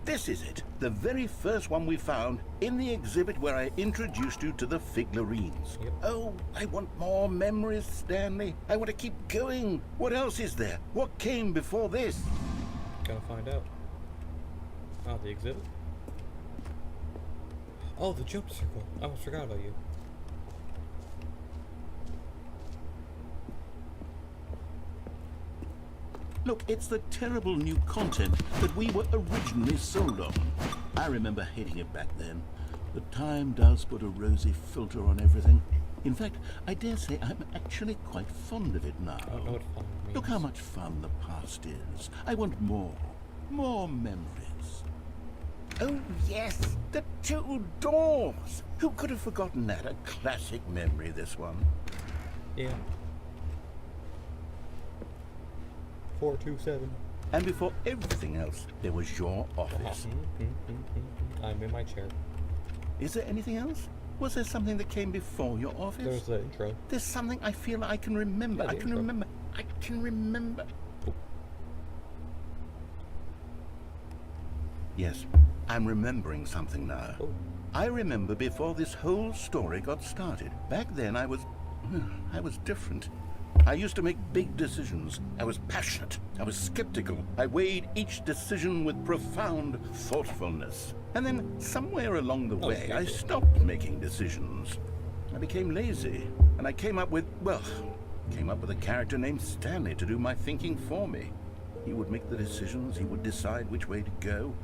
This is it. The very first one we found in the exhibit where I introduced you to the figurines. Yep. Oh, I want more memories, Stanley. I want to keep going. What else is there? What came before this? Gonna find out. Oh, the exhibit? Oh, the jump circle. I almost forgot about you. Look, it's the terrible new content that we were originally sold on. I remember hating it back then. The time does put a rosy filter on everything. In fact, I dare say I'm actually quite fond of it now. I don't know what fun means. Look how much fun the past is. I want more. More memories. Oh, yes, the two doors. Who could have forgotten that? A classic memory, this one. Yeah. 427. And before everything else, there was your office. I'm in my chair. Is there anything else? Was there something that came before your office? There's the intro. There's something I feel I can remember. Yeah, the I can intro. remember. I can remember. Yes, I'm remembering something now. Oh. I remember before this whole story got started. Back then I was different. I used to make big decisions. I was passionate. I was skeptical. I weighed each decision with profound thoughtfulness. And then, somewhere along the way, I stopped making decisions. I became lazy, and I came up with a character named Stanley to do my thinking for me. He would make the decisions, he would decide which way to go.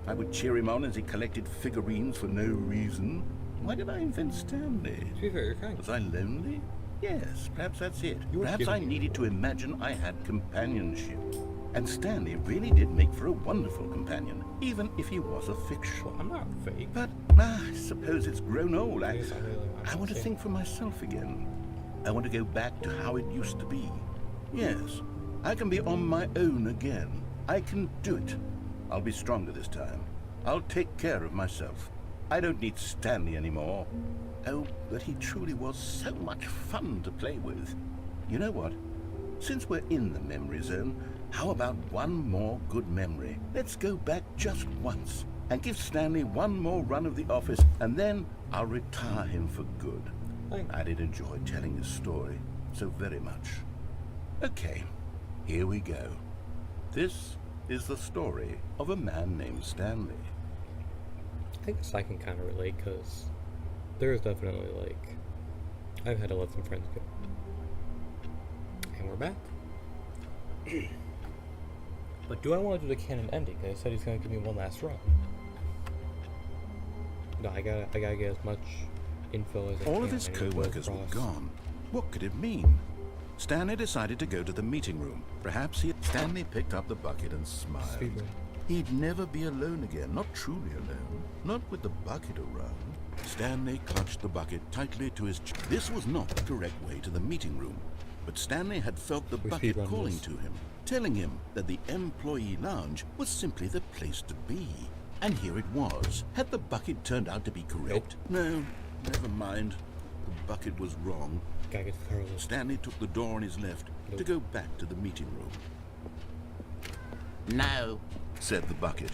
I would cheer him on as he collected figurines for no reason. Why did I invent Stanley? To be fair, you're kind. Was I lonely? Yes, perhaps that's it. You were Perhaps giving I me needed a to imagine I had companionship. And Stanley really did make for a wonderful companion, even if he was a fiction. Well, I'm not fake. But I suppose it's grown old. I Yes, want to understand. think for myself again. I want to go back to how it used to be. Yes, I can be on my own again. I can do it. I'll be stronger this time. I'll take care of myself. I don't need Stanley anymore. Oh, but he truly was so much fun to play with. You know what? Since we're in the memory zone, how about one more good memory? Let's go back just once and give Stanley one more run of the office, and then I'll retire him for good. I did enjoy telling his story so very much. Okay, here we go. This is the story of a man named Stanley. I guess I can kind of relate, because there is definitely, like, I've had to let some friends go. And we're back. But do I want to do the canon ending? They said he's going to give me one last run. No, I gotta get as much info as I can. All of his I need to go co-workers were across. gone. What could it mean? Stanley decided to go to the meeting room. Stanley picked up the bucket and smiled. Speedrun. He'd never be alone again, not truly alone, not with the bucket around. Stanley clutched the bucket tightly to his chest. This was not the correct way to the meeting room, but Stanley had felt the We bucket speedrun calling this. to him, telling him that the employee lounge was simply the place to be. And here it was. Had the bucket turned out to be correct? No, never mind. The bucket was wrong. Gotta get the car list. Stanley took the door on his left to go back to the meeting room, No, said the bucket.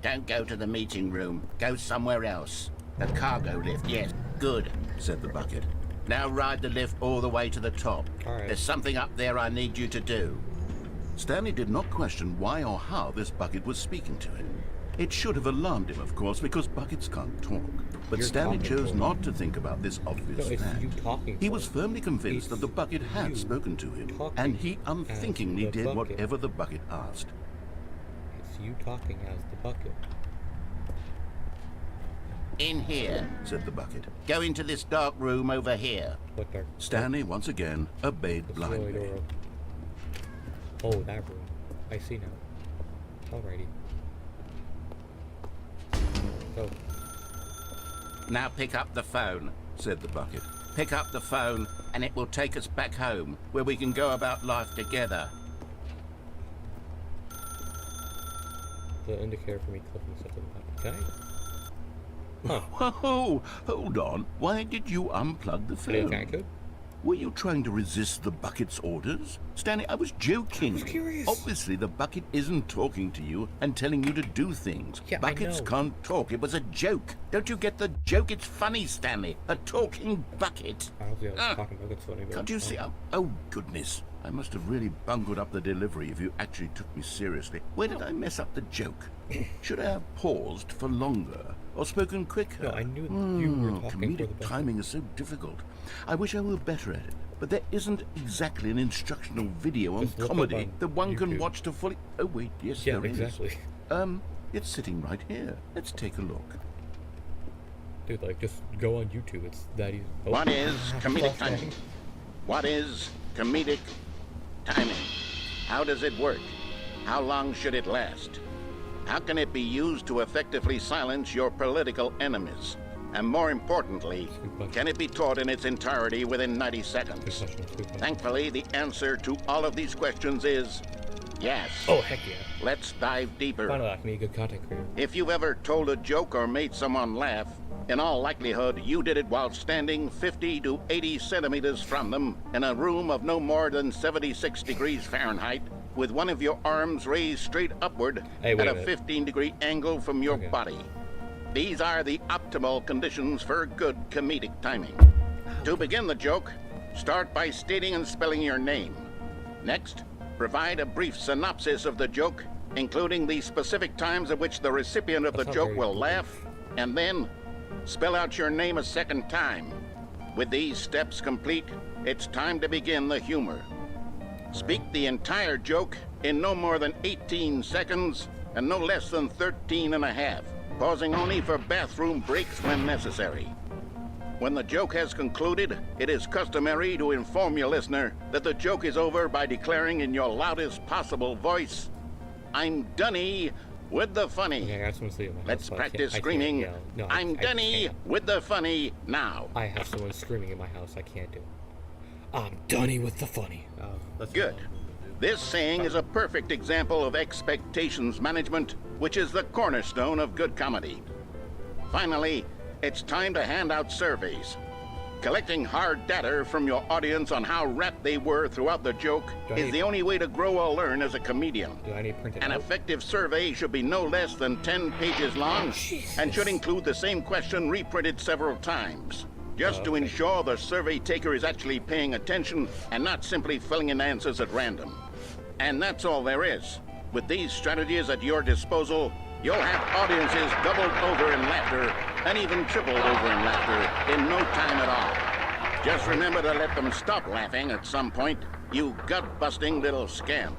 don't go to the meeting room. Go somewhere else. The cargo lift, yes. Good, Said the bucket. now ride the lift all the way to the top. Alright. There's something up there I need you to do. Stanley did not question why or how this bucket was speaking to him. It should have alarmed him, of course, because buckets can't talk. But You're Stanley talking chose for not to think about this obvious No, it's fact. you talking He for was him. firmly convinced It's that the bucket had you spoken to him, talking and he as unthinkingly the did bucket. whatever the bucket asked. It's you talking as the bucket. In here. Said the bucket. Go into this dark room over here. What dark? Stanley once again obeyed Let's roll the blindly. door open. Oh, that room. I see now. Alrighty. So, Now pick up the phone. Said the bucket. Pick up the phone and it will take us back home, where we can go about life together. the indicator for me clicking something up. Can I? Huh. Whoa, hold on. Why did you unplug the I think I phone? could. Were you trying to resist the bucket's orders? Stanley, I was joking. I was curious. Obviously, the bucket isn't talking to you and telling you to do things. Yeah, I Buckets know. can't talk. It was a joke. Don't you get the joke? It's funny, Stanley. A talking bucket. I don't think I was Ah, talking about it, so anyway. Can't you see? Oh, goodness. I must have really bungled up the delivery if you actually took me seriously. Where did I mess up the joke? Should I have paused for longer or spoken quicker? No, I knew you were talking for the Comedic bucket. timing is so difficult. I wish I were better at it. But there isn't exactly an instructional video on Just look up comedy on that one can YouTube. watch to fully... Oh, wait, yes, Yeah, there is. exactly. It's sitting right here. Let's take a look. Dude, like, just go on YouTube. It's that easy. Oh. What is comedic Flashbang. timing? What is comedic timing? How does it work? How long should it last? How can it be used to effectively silence your political enemies? And more importantly, can it be taught in its entirety within 90 Good seconds? question. Good question. Thankfully, the answer to all of these questions is yes. Oh, heck yeah. Let's dive deeper. Finally, I can be a good content creator. If you've ever told a joke or made someone laugh, in all likelihood, you did it while standing 50 to 80 centimeters from them in a room of no more than 76 degrees Fahrenheit, with one of your arms raised straight upward Hey, wait at a a minute. 15-degree angle from your Okay. body. These are the optimal conditions for good comedic timing. To begin the joke, Start by stating and spelling your name. Next, provide a brief synopsis of the joke, including the specific times at which the recipient of the That's not joke very will brief. laugh, and then spell out your name a second time. With these steps complete, it's time to begin the humor. Speak the entire joke in no more than 18 seconds and no less than 13 and a half, pausing only for bathroom breaks when necessary. When the joke has concluded, it is customary to inform your listener that the joke is over by declaring in your loudest possible voice, "I'm Dunny with the funny." Okay, I got someone sleeping in my house. Let's so practice I can't screaming, yell. No, "I'm I Dunny can't. with the funny" now. I have someone screaming in my house. I can't do it. I'm Dunny with the funny. That's Good. This saying is a perfect example of expectations management, which is the cornerstone of good comedy. Finally, it's time to hand out surveys. Collecting hard data from your audience on how rapt they were throughout the joke is the only way to grow or learn as a comedian. Do I need printed An out? effective survey should be no less than 10 pages long and should include the same question reprinted several times, just to ensure the survey taker is actually paying attention and not simply filling in answers at random. And that's all there is. With these strategies at your disposal, you'll have audiences doubled over in laughter and even tripled over in laughter in no time at all. Just remember to let them stop laughing at some point, you gut-busting little scamp.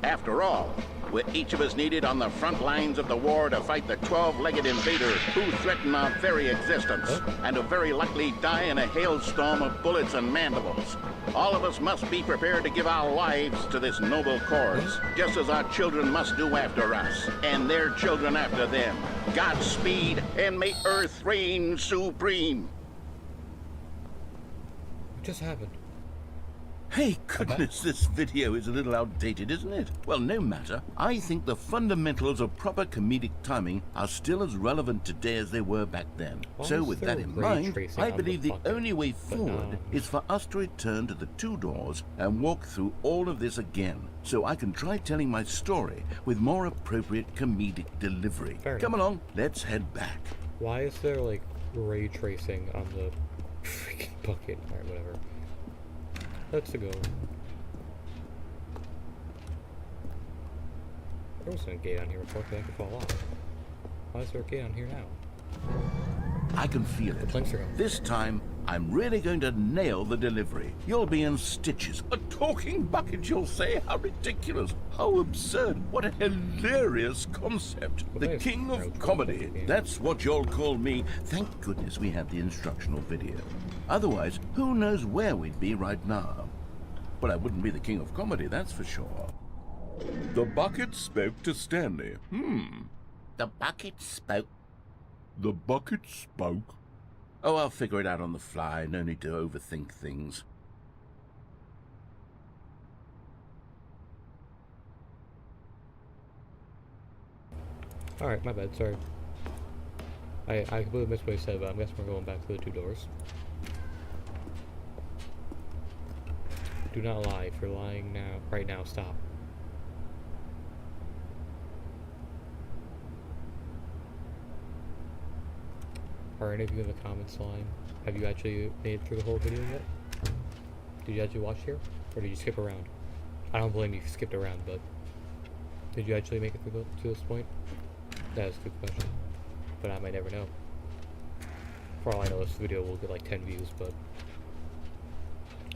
After all, with each of us needed on the front lines of the war to fight the 12-legged invader who threaten our very existence, and to very likely die in a hailstorm of bullets and mandibles, all of us must be prepared to give our lives to this noble cause, just as our children must do after us, and their children after them. Godspeed, and may Earth reign supreme. What just happened? Hey, goodness, this video is a little outdated, isn't it? Well, no matter. I think the fundamentals of proper comedic timing are still as relevant today as they were back then. Why So is with there that in ray mind, tracing I on the believe the bucket, only way but forward not- is for us to return to the two doors and walk through all of this again, so I can try telling my story with more appropriate comedic delivery. Fair Come enough. along, let's head back. Why is there like ray tracing on the freaking bucket? Alright, whatever. Let's go. There wasn't a gate on here before, because I could fall off. Why is there a gate on here now? I can feel it. planks are going. This time, I'm really going to nail the delivery. You'll be in stitches. A talking bucket, you'll say? How ridiculous. How absurd. What a hilarious concept. Well, The there's king no of comedy. yeah. That's what you'll call me. Thank goodness we have the instructional video. Otherwise, who knows where we'd be right now. But I wouldn't be the king of comedy, that's for sure. The bucket spoke to Stanley. The bucket spoke. The bucket spoke. Oh, I'll figure it out on the fly. No need to overthink things. Alright, my bad, sorry. I completely missed what I said, but I'm guessing we're going back to the two doors. Do not lie. If you're lying now, right now, stop. Are any of you in the comments line? Have you actually made it through the whole video yet? Did you actually watch here? Or did you skip around? I don't blame you if you skipped around, but... Did you actually make it through to this point? That is a good question. But I might never know. For all I know, this video will get like 10 views, but...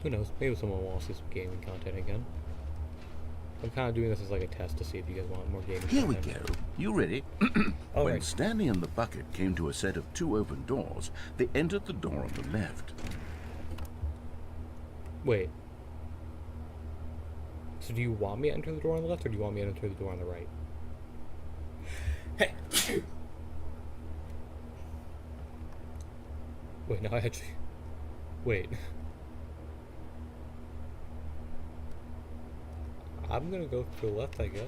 Who knows? Maybe someone will see some gaming content again. I'm kind of doing this as like a test to see if you guys want more gaming Here we content. go. You ready? All When right. Stanley and the bucket came to a set of two open doors, they entered the door on the left. Wait. So do you want me to enter the door on the left, or do you want me to enter the door on the right? Hey! Wait, no, I actually... Wait. I'm gonna go to the left, I guess.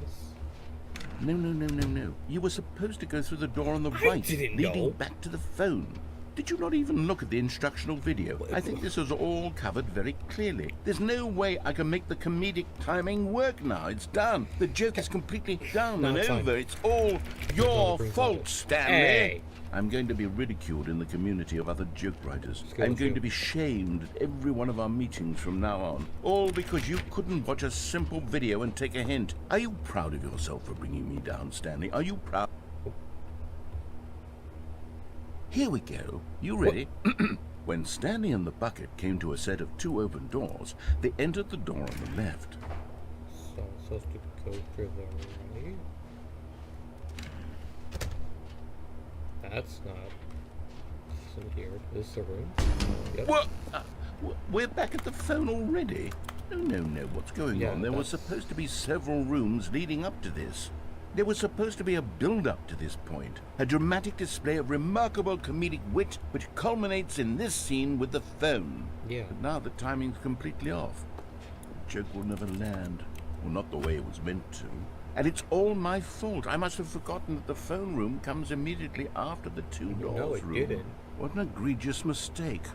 No, no, no, no, no. You were supposed to go through the door on the right, didn't leading know. back to the phone. Did you not even look at the instructional video? I think this is all covered very clearly. There's no way I can make the comedic timing work now. It's done. The joke is completely done No, and it's fine. over. It's all your Brings fault, up- Stanley. Hey! I'm going to be ridiculed in the community of other joke writers. Let's go, I'm let's going go. to be shamed at every one of our meetings from now on. All because you couldn't watch a simple video and take a hint. Are you proud of yourself for bringing me down, Stanley? Are you proud? Here we go. You ready? When Stanley and the bucket came to a set of 2 open doors, they entered the door on the left. So I'm supposed to go through the right. That's not. This is weird. Is this the room? Yep. What? We're back at the phone already? No. What's going Yeah, on? There were that's- supposed to be several rooms leading up to this. There was supposed to be a build-up to this point. A dramatic display of remarkable comedic wit which culminates in this scene with the phone. Yeah. But now the timing's completely off. The joke will never land. Well, not the way it was meant to. And it's all my fault. I must have forgotten that the phone room comes immediately after the 2 doors No, it room. didn't. What an egregious mistake.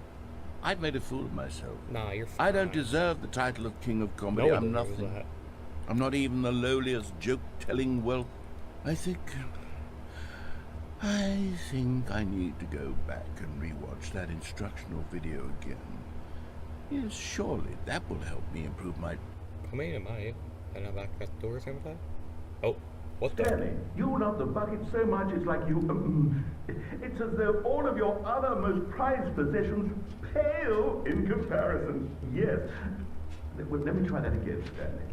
I've made a fool of myself. Nah, you're fine. I don't deserve the title of King of Comedy. No I'm one deserves nothing. that. I'm not even the lowliest joke-telling whelp. I think I need to go back and rewatch that instructional video again. Yes, surely that will help me improve my... I mean, am I? And I'm back at the door same time? Oh, what the? Stanley, you love the bucket so much it's like you... it's as though all of your other most prized possessions pale in comparison. Yes. Let me try that again, Stanley.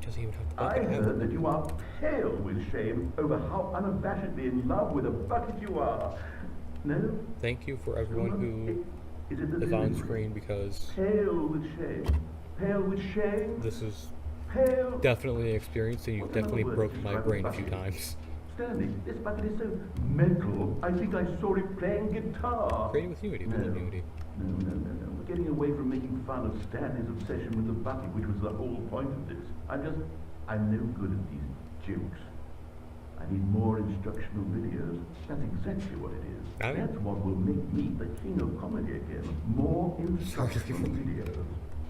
Doesn't even have the I bucket. heard that you are pale with shame over how unabashedly in love with a bucket you are. No? Thank you for everyone who Is it the is on delivery? screen because Pale with shame. Pale with shame. this is Pale. definitely an experience and you've What definitely other broke words my describe brain the a few bucket? times. Stanley, this bucket is so mental. I think I saw it playing guitar. Creating with Unity, we love Unity. No. We're getting away from making fun of Stanley's obsession with the bucket, which was the whole point of this. I'm no good at these jokes. I need more instructional videos. That's exactly what it is. I mean- That's what will make me the king of comedy again. More instructional videos.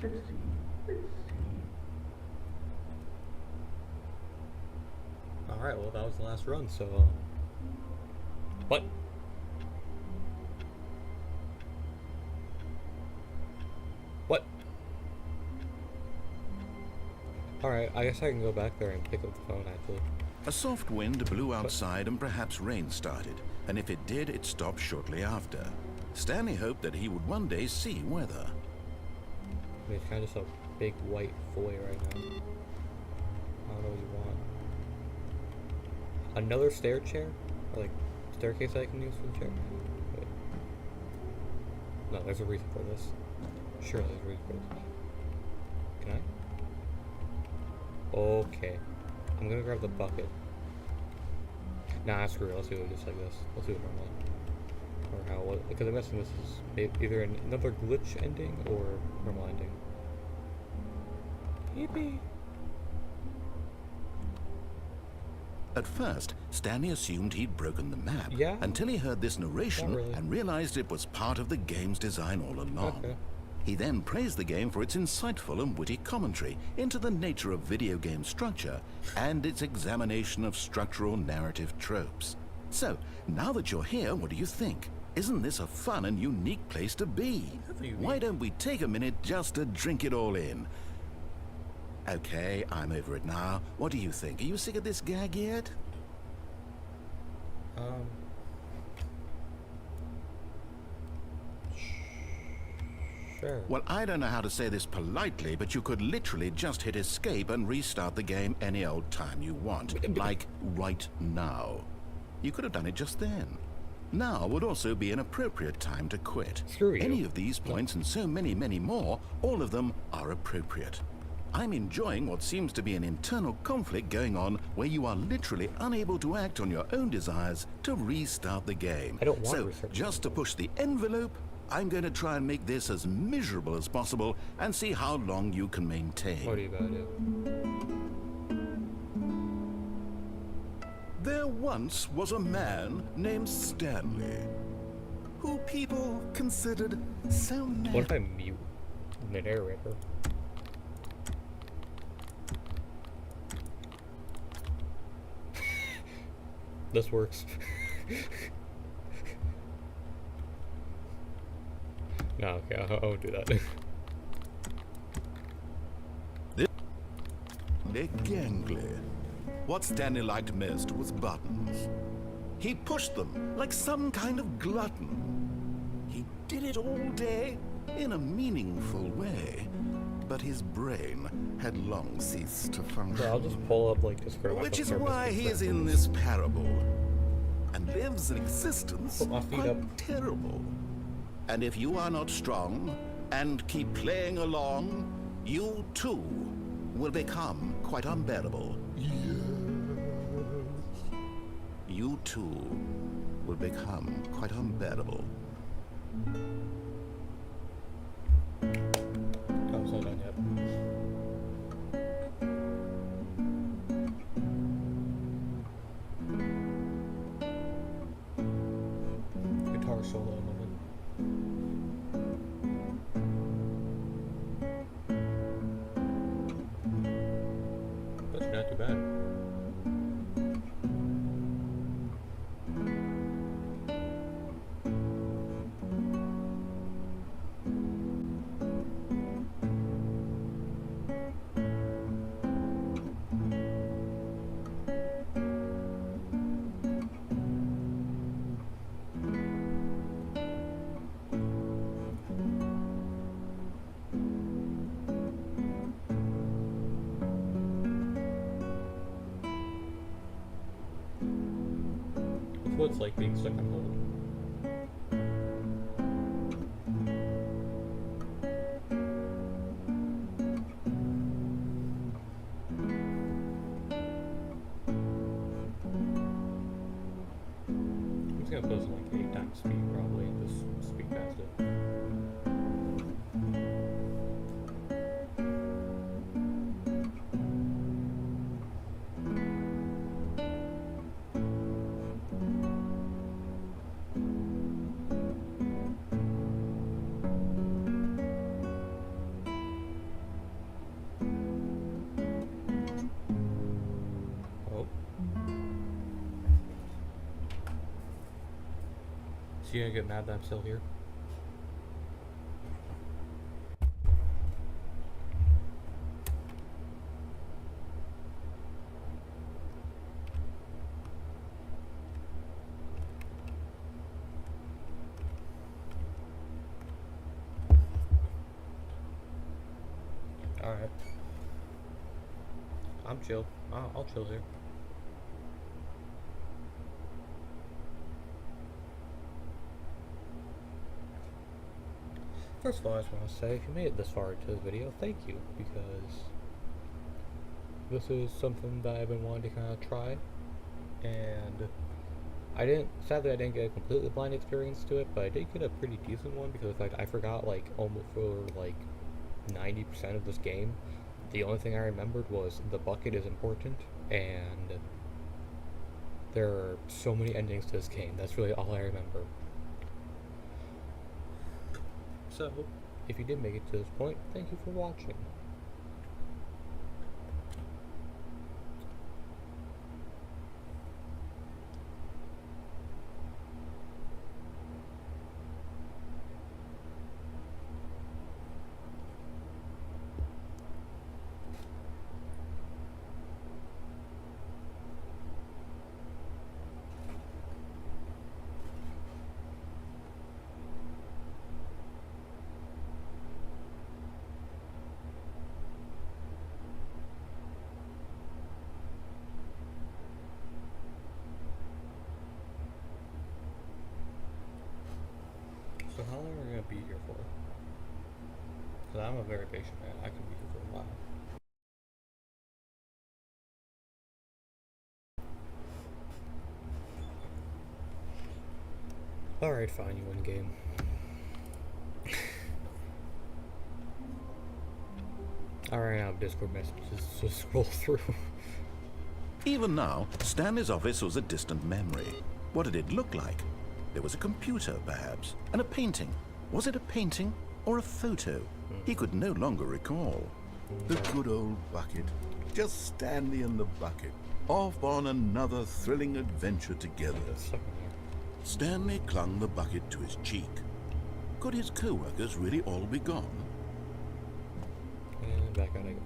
Let's see. Alright, well that was the last run, so what? What? Alright, I guess I can go back there and pick up the phone actually. A soft wind blew outside and perhaps rain started, and if it did, it stopped shortly after. Stanley hoped that he would one day see weather. I mean, it's kind of just a big white void right now. I don't know what you want. Another stair chair? Or like staircase I can use for the chair? Wait. No, there's a reason for this. Sure, there's a reason for this. Can I? Okay. I'm gonna grab the bucket. Nah, screw it. Let's do it just like this. Let's do it normally. Or how? What? Because I'm guessing this is either another glitch ending or normal ending. Yippee! At first, Stanley assumed he'd broken the map, Yeah. until he heard this narration Not really. and realized it was part of the game's design all along. Okay. He then praised the game for its insightful and witty commentary into the nature of video game structure and its examination of structural narrative tropes. So, now that you're here, what do you think? Isn't this a fun and unique place to be? Definitely Why unique. don't we take a minute just to drink it all in? Okay, I'm over it now. What do you think? Are you sick of this gag yet? Sure. Well, I don't know how to say this politely, but you could literally just hit escape and restart the game any old time you want. Like right now. You could have done it just then. Now would also be an appropriate time to quit. Screw you. Any of these points and so many, many more, all of them are appropriate. I'm enjoying what seems to be an internal conflict going on where you are literally unable to act on your own desires to restart the game. I don't want to So, restart the just to push the envelope, I'm going to try and make this as miserable as possible and see how long you can maintain. What are you gonna do? There once was a man named Stanley, who people considered so What if I mute the narrator? This works. No, okay, I won't do that. They're gangly. What Stanley liked most was buttons. He pushed them like some kind of glutton. He did it all day in a meaningful way, but his brain had long ceased to function. So I'll just pull up like this for Which is why he is in this parable and lives an existence Put my feet quite up. terrible. And if you are not strong and keep playing along, you too will become quite unbearable. You too will become quite unbearable. Oh, it's not done yet. Guitar solo moment. That's not too bad. It's what it's like being stuck on hold. I'm just gonna put this in like 8 times speed probably and just speed past it. Oh. So you gonna get mad that I'm still here? Alright. I'm chill. I'll chill here. First of all, I just want to say, if you made it this far into the video, thank you, because this is something that I've been wanting to kind of try, and sadly I didn't get a completely blind experience to it, but I did get a pretty decent one, because like I forgot like almost for like 90% of this game. The only thing I remembered was the bucket is important, and there are so many endings to this game. That's really all I remember. So, if you did make it to this point, thank you for watching. So how long are we going to be here for? Because I'm a very patient man. I can be here for a while. Alright, fine, you win game. Alright, now Discord messages to scroll through. Even now, Stanley's office was a distant memory. What did it look like? There was a computer, perhaps, and a painting. Was it a painting or a photo? He could no longer recall. The good old bucket. Just Stanley and the bucket, off on another thrilling adventure together. Stuck in there. Stanley clung the bucket to his cheek. Could his co-workers really all be gone? And back out I go.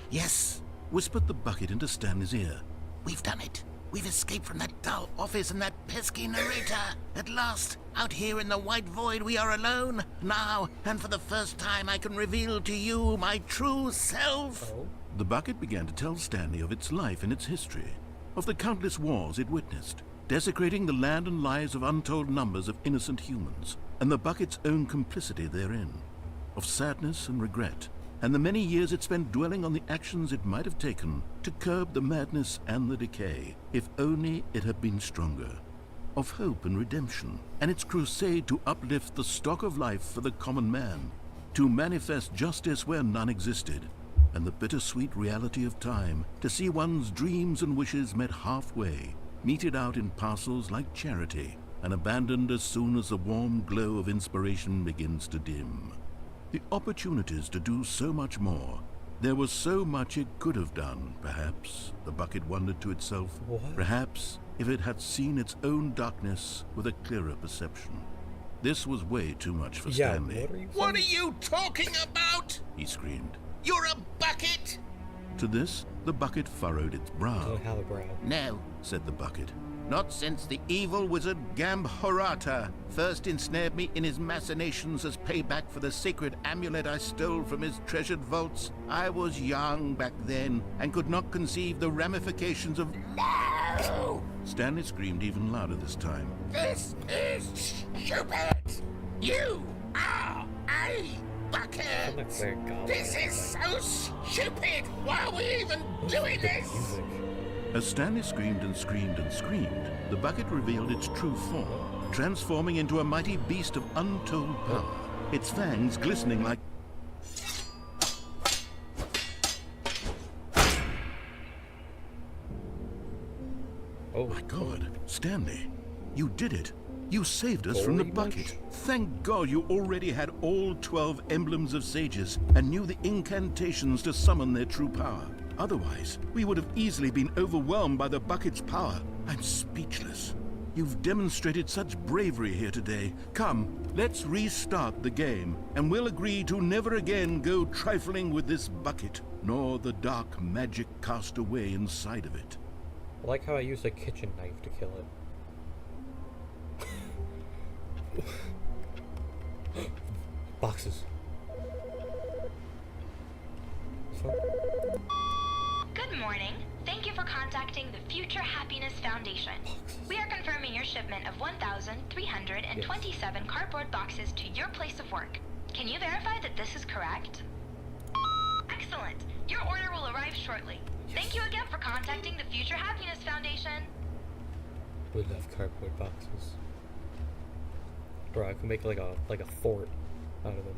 Yes, whispered the bucket into Stanley's ear. We've done it. We've escaped from that dull office and that pesky narrator. At last, out here in the white void, we are alone. Now, and for the first time, I can reveal to you my true self. Oh. The bucket began to tell Stanley of its life and its history, of the countless wars it witnessed, desecrating the land and lives of untold numbers of innocent humans, and the bucket's own complicity therein, of sadness and regret, and the many years it spent dwelling on the actions it might have taken to curb the madness and the decay, if only it had been stronger, of hope and redemption, and its crusade to uplift the stock of life for the common man, to manifest justice where none existed, and the bittersweet reality of time, to see one's dreams and wishes met halfway, meted out in parcels like charity, and abandoned as soon as the warm glow of inspiration begins to dim. The opportunities to do so much more. There was so much it could have done, perhaps, the bucket wondered to itself. What? Perhaps, if it had seen its own darkness with a clearer perception. This was way too much for Yeah, Stanley. What are you talking about? He screamed. You're a bucket! To this, the bucket furrowed its brow. Don't have a brow. No, Said the bucket. not since the evil wizard Gambhorata first ensnared me in his machinations as payback for the sacred amulet I stole from his treasured vaults. I was young back then and could not conceive the ramifications of... No! Stanley screamed even louder this time. This is stupid! You are a bucket! I'm not very goblin. This is so stupid! Why are we even doing this? Music. As Stanley screamed and screamed and screamed, the bucket revealed its true form, transforming into a mighty beast of untold power, its fangs glistening like... Oh My God, Stanley, you did it. You saved us from the Very much. bucket. Thank God you already had all 12 emblems of sages and knew the incantations to summon their true power. Otherwise, we would have easily been overwhelmed by the bucket's power. I'm speechless. You've demonstrated such bravery here today. Come, let's restart the game, and we'll agree to never again go trifling with this bucket, nor the dark magic cast away inside of it. I like how I used a kitchen knife to kill it. Boxes. So, Good morning. Thank you for contacting the Future Happiness Foundation. We are confirming your shipment of 1,327 cardboard boxes to your place of work. Can you verify that this is correct? Excellent. Your order will arrive shortly. Thank you again for contacting the Future Happiness Foundation. we love cardboard boxes. Bro, I can make like a fort out of them.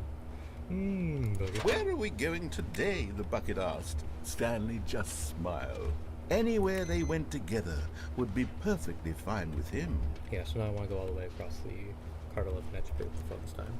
Boogie. Where are we going today? The bucket asked. Stanley just smiled. Anywhere they went together would be perfectly fine with him. Yeah, so now I want to go all the way across the Cardiff Edge Bridge for this time.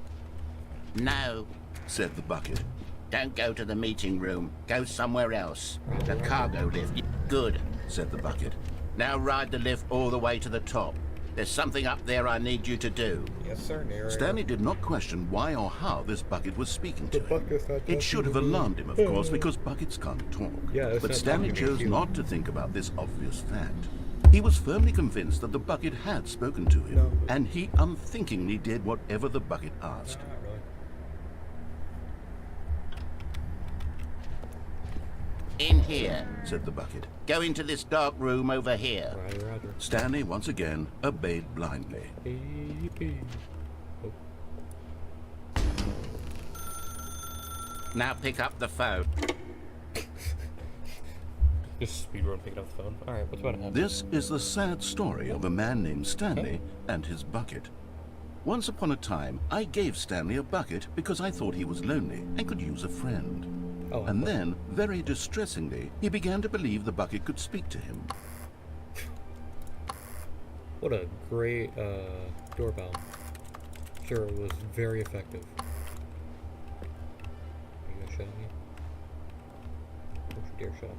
No, Said the bucket. don't go to the meeting room. Go somewhere else. The cargo lift. Good. Said the bucket. Now ride the lift all the way to the top. There's something up there I need you to do. Yes, sir, Nero. Stanley did not question why or how this bucket was speaking to The him. bucket's not It should have talking to me. alarmed him, of course, because buckets can't talk. Yeah, it's but not Stanley talking to me, chose it's not to think about this obvious fact. He was firmly convinced that the bucket had spoken to him, No. and he unthinkingly did whatever the bucket asked. Not really. In here. Said the bucket. Go into this dark room over here. Roger, roger. Stanley once again obeyed blindly. Yippee. Oh, Now pick up the phone. just speedrun picking up the phone. Alright, what's about to happen? This is the sad story of a man named Stanley and his bucket. Once upon a time, I gave Stanley a bucket because I thought he was lonely and could use a friend. Oh, And then, very distressingly, he began to believe the bucket could speak to him. what a great doorbell. Sure, it was very effective. Are you gonna shut me? Don't you dare shut me.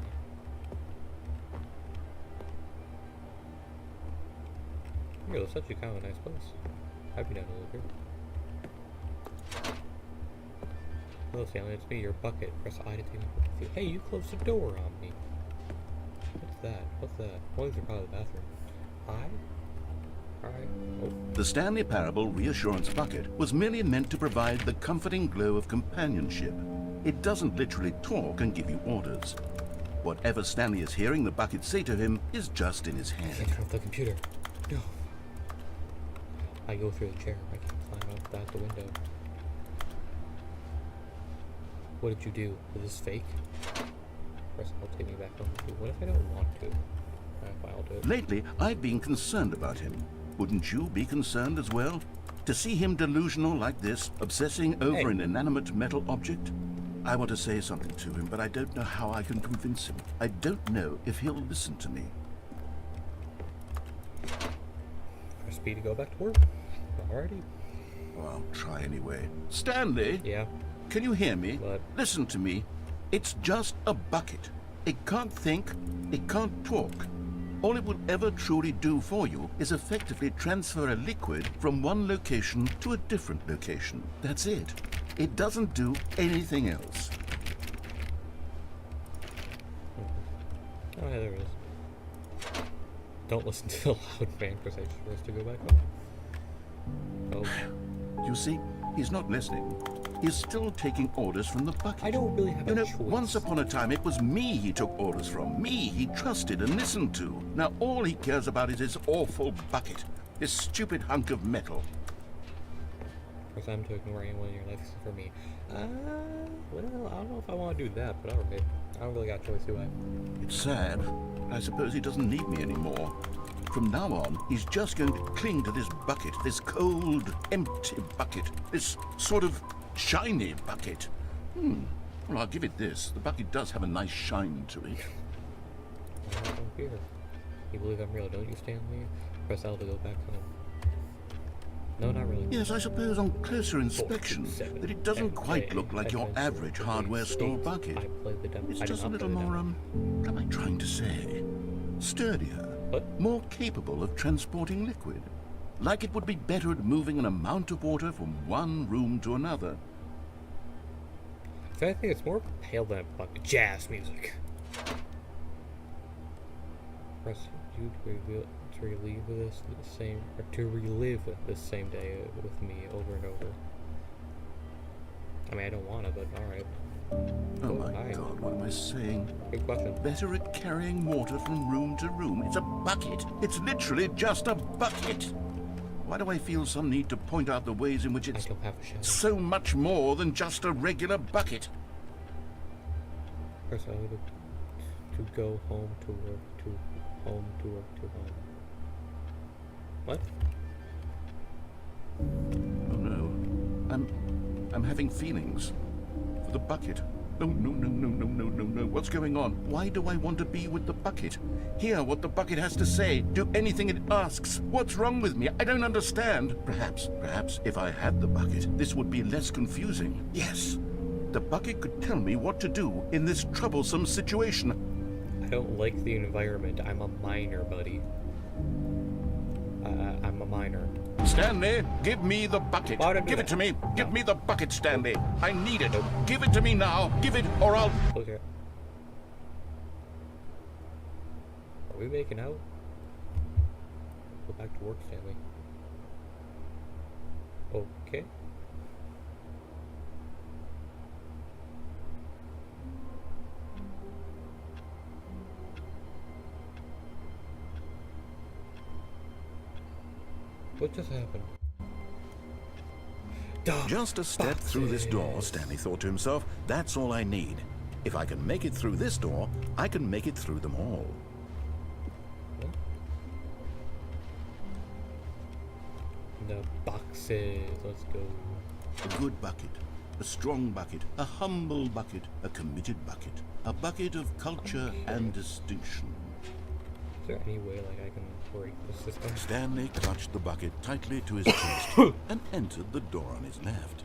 Yeah, that's actually kind of a nice place. I'd be down to look here. Hello, Stanley, it's me, your bucket. Press I to take me with you. Hey, you closed the door on me. What's that? What's that? Well, these are probably the bathroom. I? Alright. Oh. The Stanley Parable Reassurance Bucket was merely meant to provide the comforting glow of companionship. It doesn't literally talk and give you orders. Whatever Stanley is hearing the bucket say to him is just in his I head. can't turn off the computer. No. I go through the chair. I can't climb out the window. What did you do? Is this fake? First, I'll take me back home with you. What if I don't want to? I'll do it. Lately, I've been concerned about him. Wouldn't you be concerned as well? To see him delusional like this, obsessing over an inanimate metal object? I want to say something to him, but I don't know how I can convince him. I don't know if he'll listen to me. Press B to go back to work. Alrighty. Well, I'll try anyway. Stanley? Yeah. Can you hear me? What? Listen to me. It's just a bucket. It can't think. It can't talk. All it will ever truly do for you is effectively transfer a liquid from one location to a different location. That's it. It doesn't do anything else. Oh, yeah, there it is. Don't listen to the loud fan conversation for us to go back home. Oh. You see, he's not listening. He's still taking orders from the bucket. I don't really have You a know, choice. once upon a time, it was me he took orders from. Me he trusted and listened to. Now all he cares about is his awful bucket. This stupid hunk of metal. Of course, I'm to ignore anyone in your life except for me. Well, I don't know if I want to do that, but alright. I don't really got a choice, do I? It's sad. I suppose he doesn't need me anymore. From now on, he's just going to cling to this bucket, this cold, empty bucket, this sort of shiny bucket. Well, I'll give it this. The bucket does have a nice shine to it. I don't fear. You believe I'm real, don't you, Stanley? Press L to go back home. No, not really. Yes, I suppose on closer inspection that it doesn't quite look like your average hardware store bucket. I played the demo. It's I did just a not little play the more, demo. what am I trying to say? Sturdier. What? More capable of transporting liquid. Like it would be better at moving an amount of water from one room to another. So I think it's more pale than a bucket. Jazz music. Press U to relive this the same, or to relive this same day with me over and over. I mean, I don't want to, but alright. Oh my Hi. God, what am I saying? Good question. Better at carrying water from room to room. It's a bucket. It's literally just a bucket. Why do I feel some need to point out the ways in which I it's don't have a shadow. so much more than just a regular bucket? Press L to go home to work to home to work to home. What? Oh no. I'm having feelings. For the bucket. No. What's going on? Why do I want to be with the bucket? Hear what the bucket has to say. Do anything it asks. What's wrong with me? I don't understand. Perhaps if I had the bucket, this would be less confusing. Yes. The bucket could tell me what to do in this troublesome situation. I don't like the environment. I'm a miner, buddy. I'm a miner. Stanley, give me the bucket. Why would I do Give it that? to me. Give No. me the bucket, Stanley. I need it. Nope. Give it to me now. Give it, or I'll... Close your... Are we making out? Go back to work, Stanley. Okay. What just happened? Just a step through this door, Stanley thought to himself. That's all I need. If I can make it through this door, I can make it through them all. The boxes. Let's go. A good bucket, a strong bucket, a humble bucket, a committed bucket, a bucket of culture and distinction. Is there any way, like, I can break the system? Stanley clutched the bucket tightly to his chest and entered the door on his left.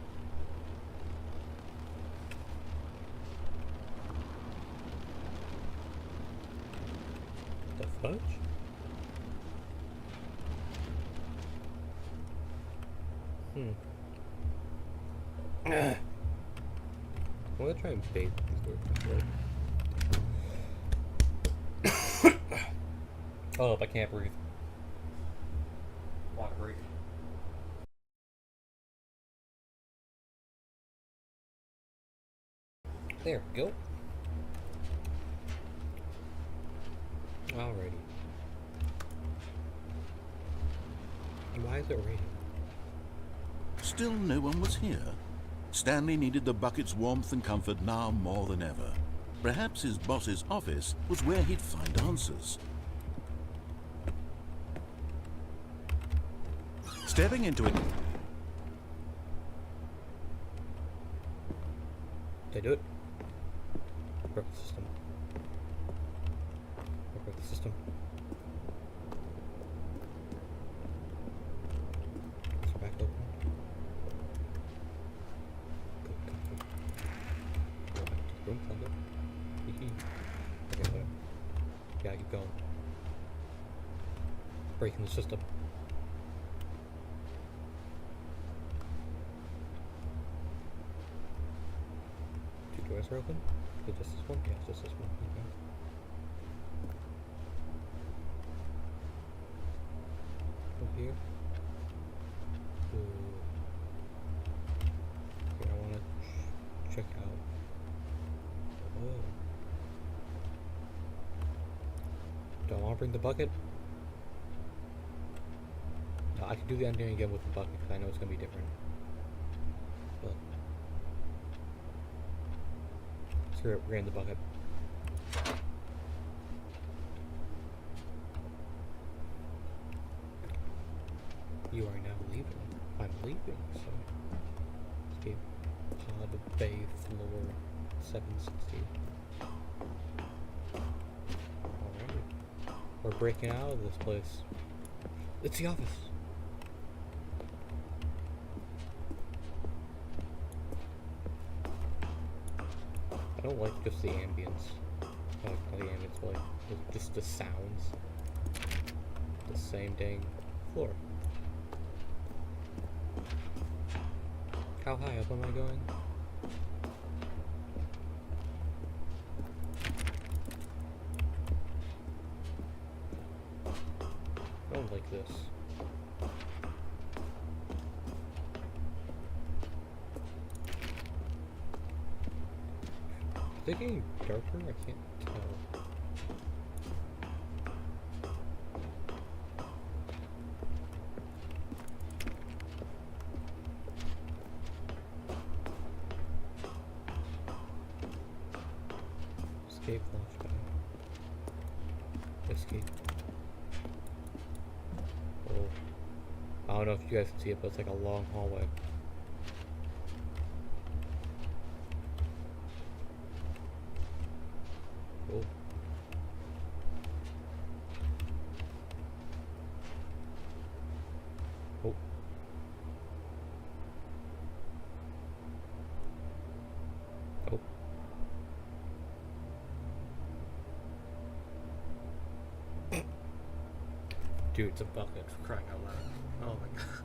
The fudge? I'm gonna try and bait these words. Oh, I can't breathe. Water break. There we go. Alrighty. Why is it raining? Still no one was here. Stanley needed the bucket's warmth and comfort now more than ever. Perhaps his boss's office was where he'd find answers. Stepping into it. Did I do it? Broke the system. I broke the system. It's back open. Good, good, good. Go back to the room, plug it. Okay, whatever. Yeah, keep going. Breaking the system. Two doors are open? Is it just this one? Yeah, it's just this one. Okay. Over here. Ooh. Okay, I want to check out. Oh. Do I want to bring the bucket? No, I can do the ending again with the bucket because I know it's going to be different. But screw it, we're in the bucket. You are now leaving. I'm leaving, so escape pod bay floor 760. Alright. We're breaking out of this place. It's the office. I don't like just the ambience. Not the ambience, but like just the sounds. The same dang floor. How high up am I going? I don't like this. Is it getting darker? I can't tell. Escape launch pad. Escape. Oh. I don't know if you guys can see it, but it's like a long hallway. Oh. Oh. Oh. Dude, it's a bucket for crying out loud. Oh my god.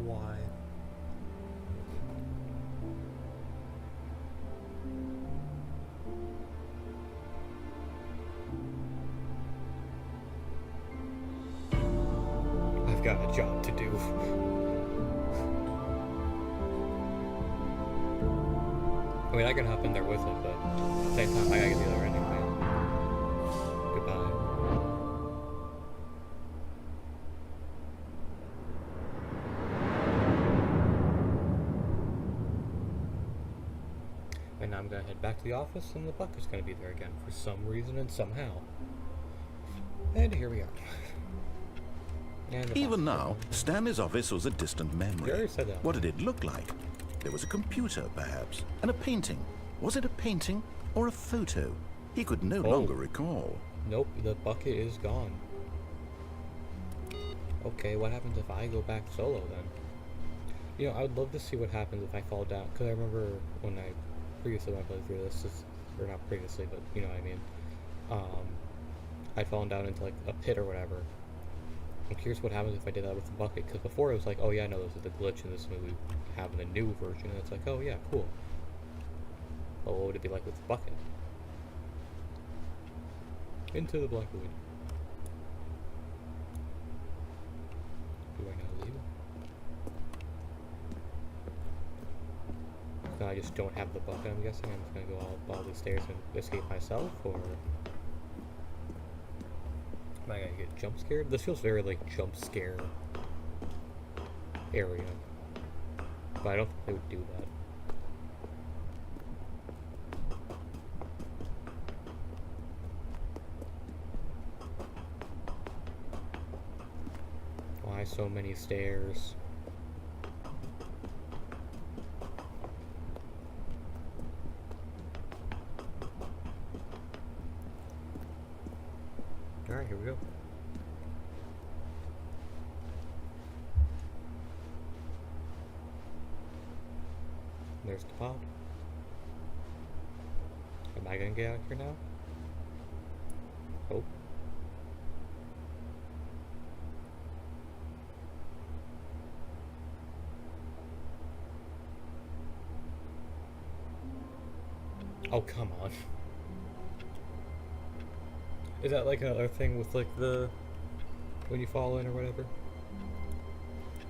Why? I've got a job to do. I mean, I can hop in there with it, but at the same time, I gotta get the other ending, man. Goodbye. And now I'm gonna head back to the office, and the bucket's gonna be there again for some reason and somehow. And here we are. And Even now, Stanley's office was a distant You memory. already said that. What did it look like? There was a computer, perhaps, and a painting. Was it a painting or a photo? He could no longer recall. Nope, the bucket is gone. Okay, what happens if I go back solo then? You know, I would love to see what happens if I fall down. Because I remember when I previously when I played through this, or not previously, but you know what I mean. I'd fallen down into like a pit or whatever. I'm curious what happens if I did that with the bucket, because before it was like, oh yeah, no, this is the glitch in this movie, having the new version, and it's like, oh yeah, cool. But what would it be like with the bucket? Into the black void. Do I now leave? No, I just don't have the bucket, I'm guessing. I'm just gonna go up all these stairs and escape myself, or... Am I gonna get jump scared? This feels very like jump scare area. But I don't think they would do that. Why so many stairs? Alright, here we go. There's the pod. Am I gonna get out here now? Oh. Oh, come on. Is that like another thing with like the... when you fall in or whatever?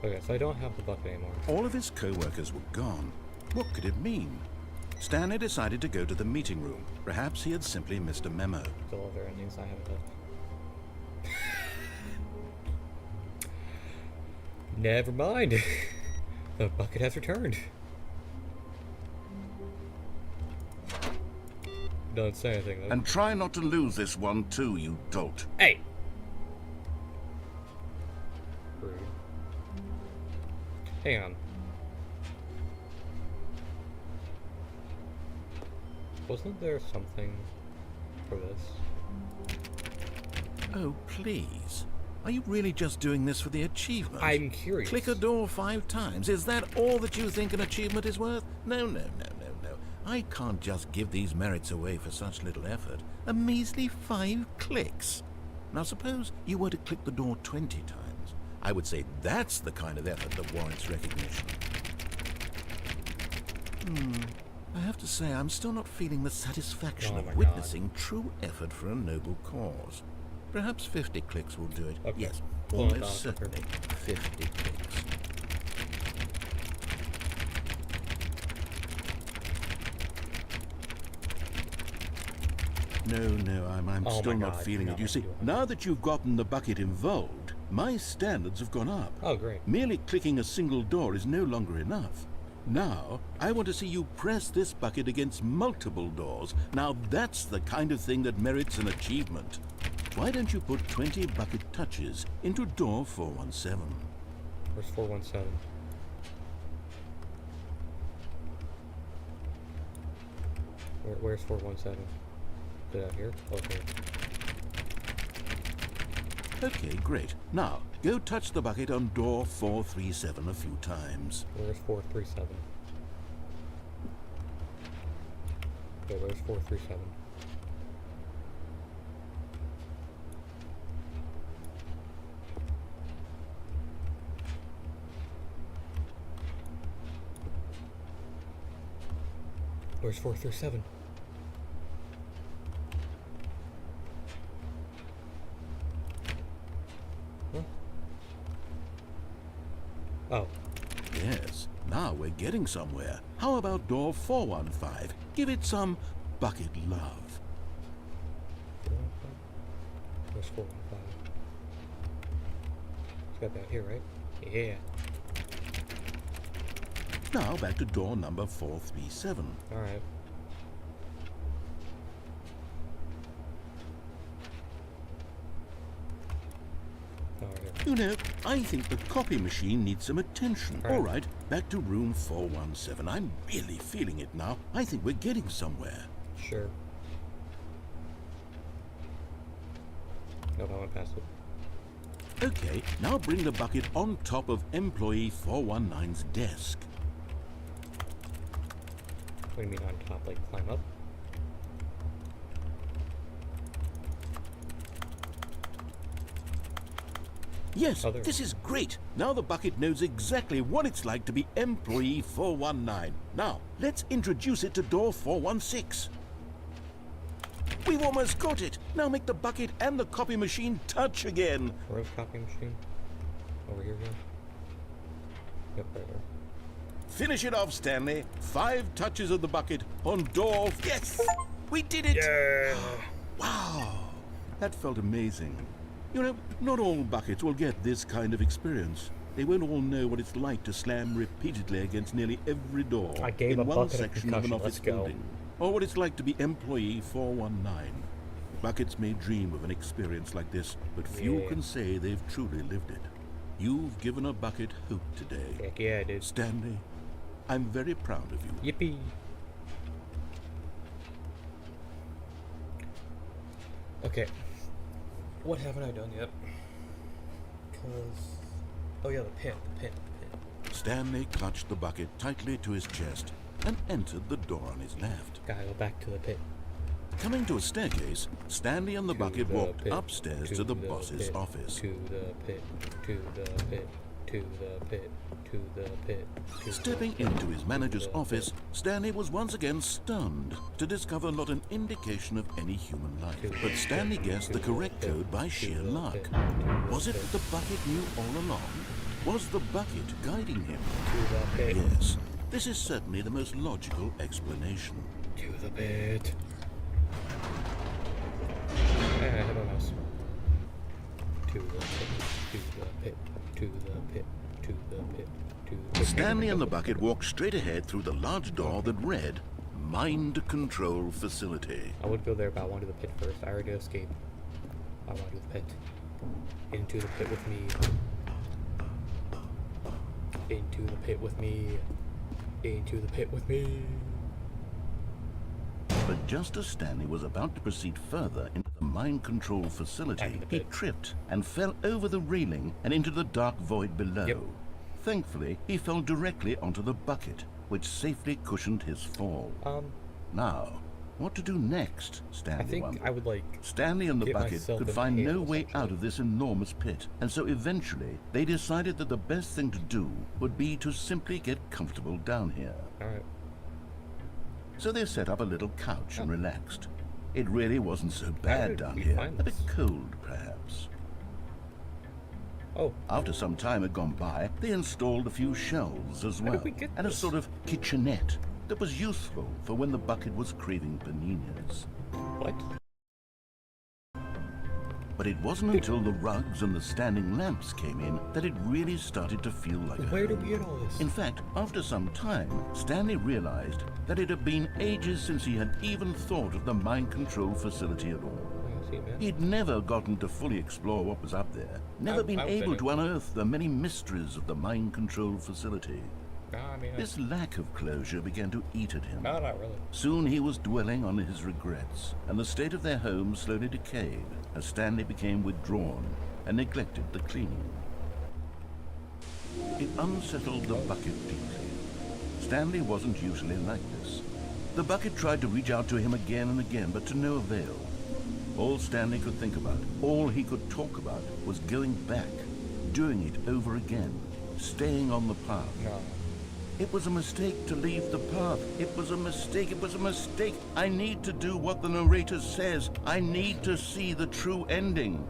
Okay, so I don't have the bucket anymore. All of his co-workers were gone. What could it mean? Stanley decided to go to the meeting room. Perhaps he had simply missed a memo. Still other endings I haven't done. Never mind. The bucket has returned. Don't say anything though. And try not to lose this one too, you dolt. Hey! Rude. Hang on. Wasn't there something for this? Oh, please. Are you really just doing this for the achievement? I'm curious. Click a door 5 times. Is that all that you think an achievement is worth? No, no, no, no, no. I can't just give these merits away for such little effort. A measly 5 clicks. Now suppose you were to click the door 20 times. I would say that's the kind of effort that warrants recognition. I have to say, I'm still not feeling the satisfaction Oh of my witnessing true effort for a noble cause. Perhaps 50 clicks will do it. Okay. Yes, Pull it almost down, certainly 50 clicks. No, I'm Oh still my not God, feeling no, it. You see, I do it. now that you've gotten the bucket involved, my standards have gone up. Oh, great. Merely clicking a single door is no longer enough. Now, I want to see you press this bucket against multiple doors. Now that's the kind of thing that merits an achievement. Why don't you put 20 bucket touches into door 417? Where's 417? Where's 417? Is it out here? Okay. Okay, great. Now, go touch the bucket on door 437 a few times. Where's 437? Okay, where's 437? Where's 437? Huh? Oh. Yes, now we're getting somewhere. How about door 415? Give it some bucket love. 415? Where's 415? It's got that here, right? Yeah. Now back to door number 437. Alright. Oh, yeah. You know, I think the copy machine needs some attention. Right. All right, back to room 417. I'm really feeling it now. I think we're getting somewhere. Sure. Nope, I went past it. Okay, now bring the bucket on top of employee 419's desk. What do you mean on top? Like climb up? Yes, Other- this is great. Now the bucket knows exactly what it's like to be employee 419. Now, let's introduce it to door 416. We've almost got it. Now make the bucket and the copy machine touch again. Where's the copy machine? Over here again? Yep, right there. Finish it off, Stanley. 5 touches of the bucket on door. Yes! We did it! Yeah! Wow! That felt amazing. You know, not all buckets will get this kind of experience. They won't all know what it's like to slam repeatedly against nearly every door I gave in a one bucket a section of an concussion. office Let's go. building. Or what it's like to be employee 419. Buckets may dream of an experience like this, but few Yeah. can say they've truly lived it. You've given a bucket hope today. Heck yeah, dude. Stanley, I'm very proud of you. Yippee! Okay. What haven't I done yet? Because... Oh yeah, the pin. Stanley clutched the bucket tightly to his chest and entered the door on his left. Gotta go back to the pit. Coming to a staircase, Stanley and the To bucket the walked pit, upstairs to the boss's pit, office. To the pit, to the pit, to the pit, to the pit. To the Stepping pit, into his manager's to the office, pit. Stanley was once again stunned to discover not an indication of any human life. To the But Stanley pit, guessed to the the correct pit, code by to sheer the luck. pit, to the Was it pit, that the bucket knew all along? Was the bucket guiding him? To the pit. Yes, this is certainly the most logical explanation. To the pit. I hit my mouse. To the pit, to the pit, to the pit, to the pit, to the pit. Stanley and the bucket walked straight ahead through the large door that read, Mind Control Facility. I would go there, but I want to do the pit first. I already escaped. I want to do the pit. Into the pit with me. Into the pit with me. Into the pit with me. But just as Stanley was about to proceed further into the mind control facility, And the he pit. tripped and fell over the railing and into the dark void below. Yep. Thankfully, he fell directly onto the bucket, which safely cushioned his fall. Now, what to do next, Stanley I think wondered. I would like. Stanley and the get bucket myself could an find no inhale, way essentially. out of this enormous pit, and so eventually they decided that the best thing to do would be to simply get comfortable down here. Alright. So they set up a little couch and relaxed. It really wasn't so How bad did down we here. find A bit this? cold, perhaps. Oh, After some time had gone by, they installed a few shelves as How well, did we get and a this? sort of kitchenette that was useful for when the bucket was craving paninis. what? But it wasn't until the rugs and the standing lamps came in that it really started to feel like a Where did home. we get all this? In fact, after some time, Stanley realized that it had been ages since he had even thought of the mind control facility at all. Oh, see, man. He'd never gotten to fully explore what was up there, never been I able bet to unearth the many mysteries of the mind control facility. I mean, This lack of closure began to eat at him. no, not really. Soon he was dwelling on his regrets, and the state of their home slowly decayed as Stanley became withdrawn and neglected the cleaning. It unsettled the bucket deeply. Stanley wasn't usually like this. The bucket tried to reach out to him again and again, but to no avail. All Stanley could think about, all he could talk about, was going back, doing it over again, staying on the path. No. It was a mistake to leave the path. It was a mistake. It was a mistake. I need to do what the narrator says. I need to see the true ending.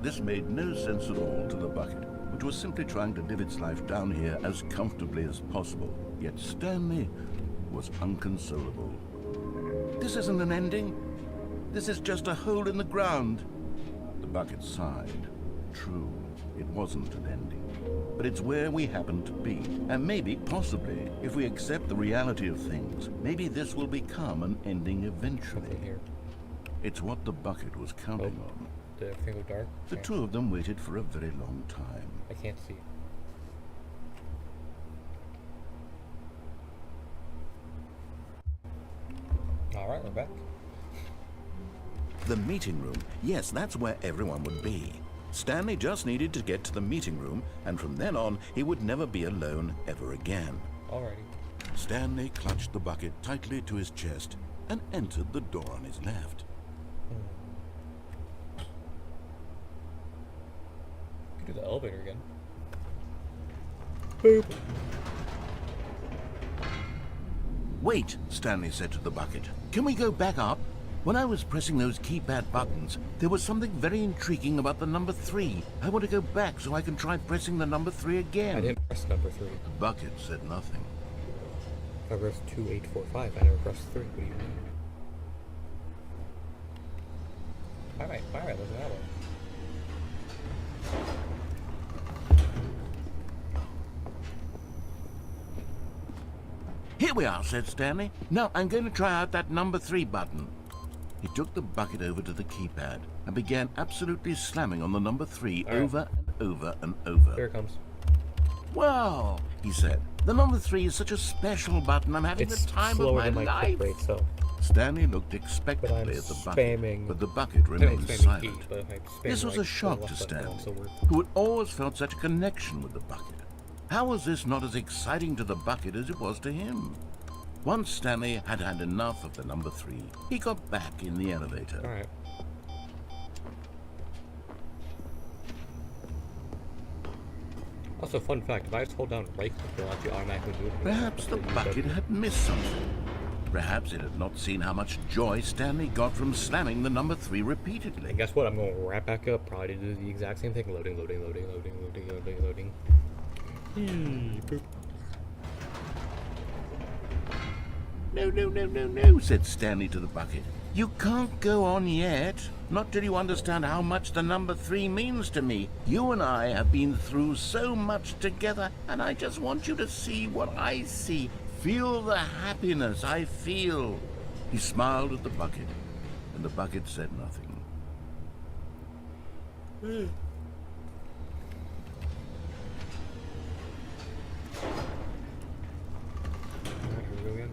This made no sense at all to the bucket, which was simply trying to live its life down here as comfortably as possible. Yet Stanley was unconsolable. This isn't an ending. This is just a hole in the ground. The bucket sighed. True, it wasn't an ending. But it's where we happen to be. And maybe, possibly, if we accept the reality of things, maybe this will become an ending eventually. Something here. It's what the bucket was counting on. Did everything go dark? The Yeah. two of them waited for a very long time. I can't see. Alright, we're back. The meeting room, yes, that's where everyone would be. Stanley just needed to get to the meeting room, and from then on, he would never be alone ever again. Alrighty. Stanley clutched the bucket tightly to his chest and entered the door on his left. the elevator again. Boop. Wait, Stanley said to the bucket. Can we go back up? When I was pressing those keypad buttons, there was something very intriguing about the number 3. I want to go back so I can try pressing the number 3 again. I didn't press number 3. The bucket said nothing. I pressed 2, 8, 4, 5. I never pressed 3. What do you mean? Why am I looking that way? Here we are, said Stanley. Now I'm going to try out that number 3 button. He took the bucket over to the keypad and began absolutely slamming on the number 3 over and over and over. Here it comes. Wow, he said. The number 3 is such a special button. I'm having It's the time of slower my than my life. click rate, so. Stanley looked expectantly at the bucket, but the bucket remained silent. This was a shock to Stanley, who had always felt such a connection with the bucket. How was this not as exciting to the bucket as it was to him? Once Stanley had had enough of the number 3, he got back in the elevator. Alright. Also, fun fact, if I just hold down right click, it'll actually automatically do it. Perhaps the bucket had missed something. Perhaps it had not seen how much joy Stanley got from slamming the number 3 repeatedly. And guess what? I'm going right back up, probably to do the exact same thing. Loading, loading, loading, loading, loading, loading, loading. Boop. No, no, no, no, no, said Stanley to the bucket. You can't go on yet. Not till you understand how much the number 3 means to me. You and I have been through so much together, and I just want you to see what I see. Feel the happiness I feel. He smiled at the bucket, and the bucket said nothing. Alright, here we go again.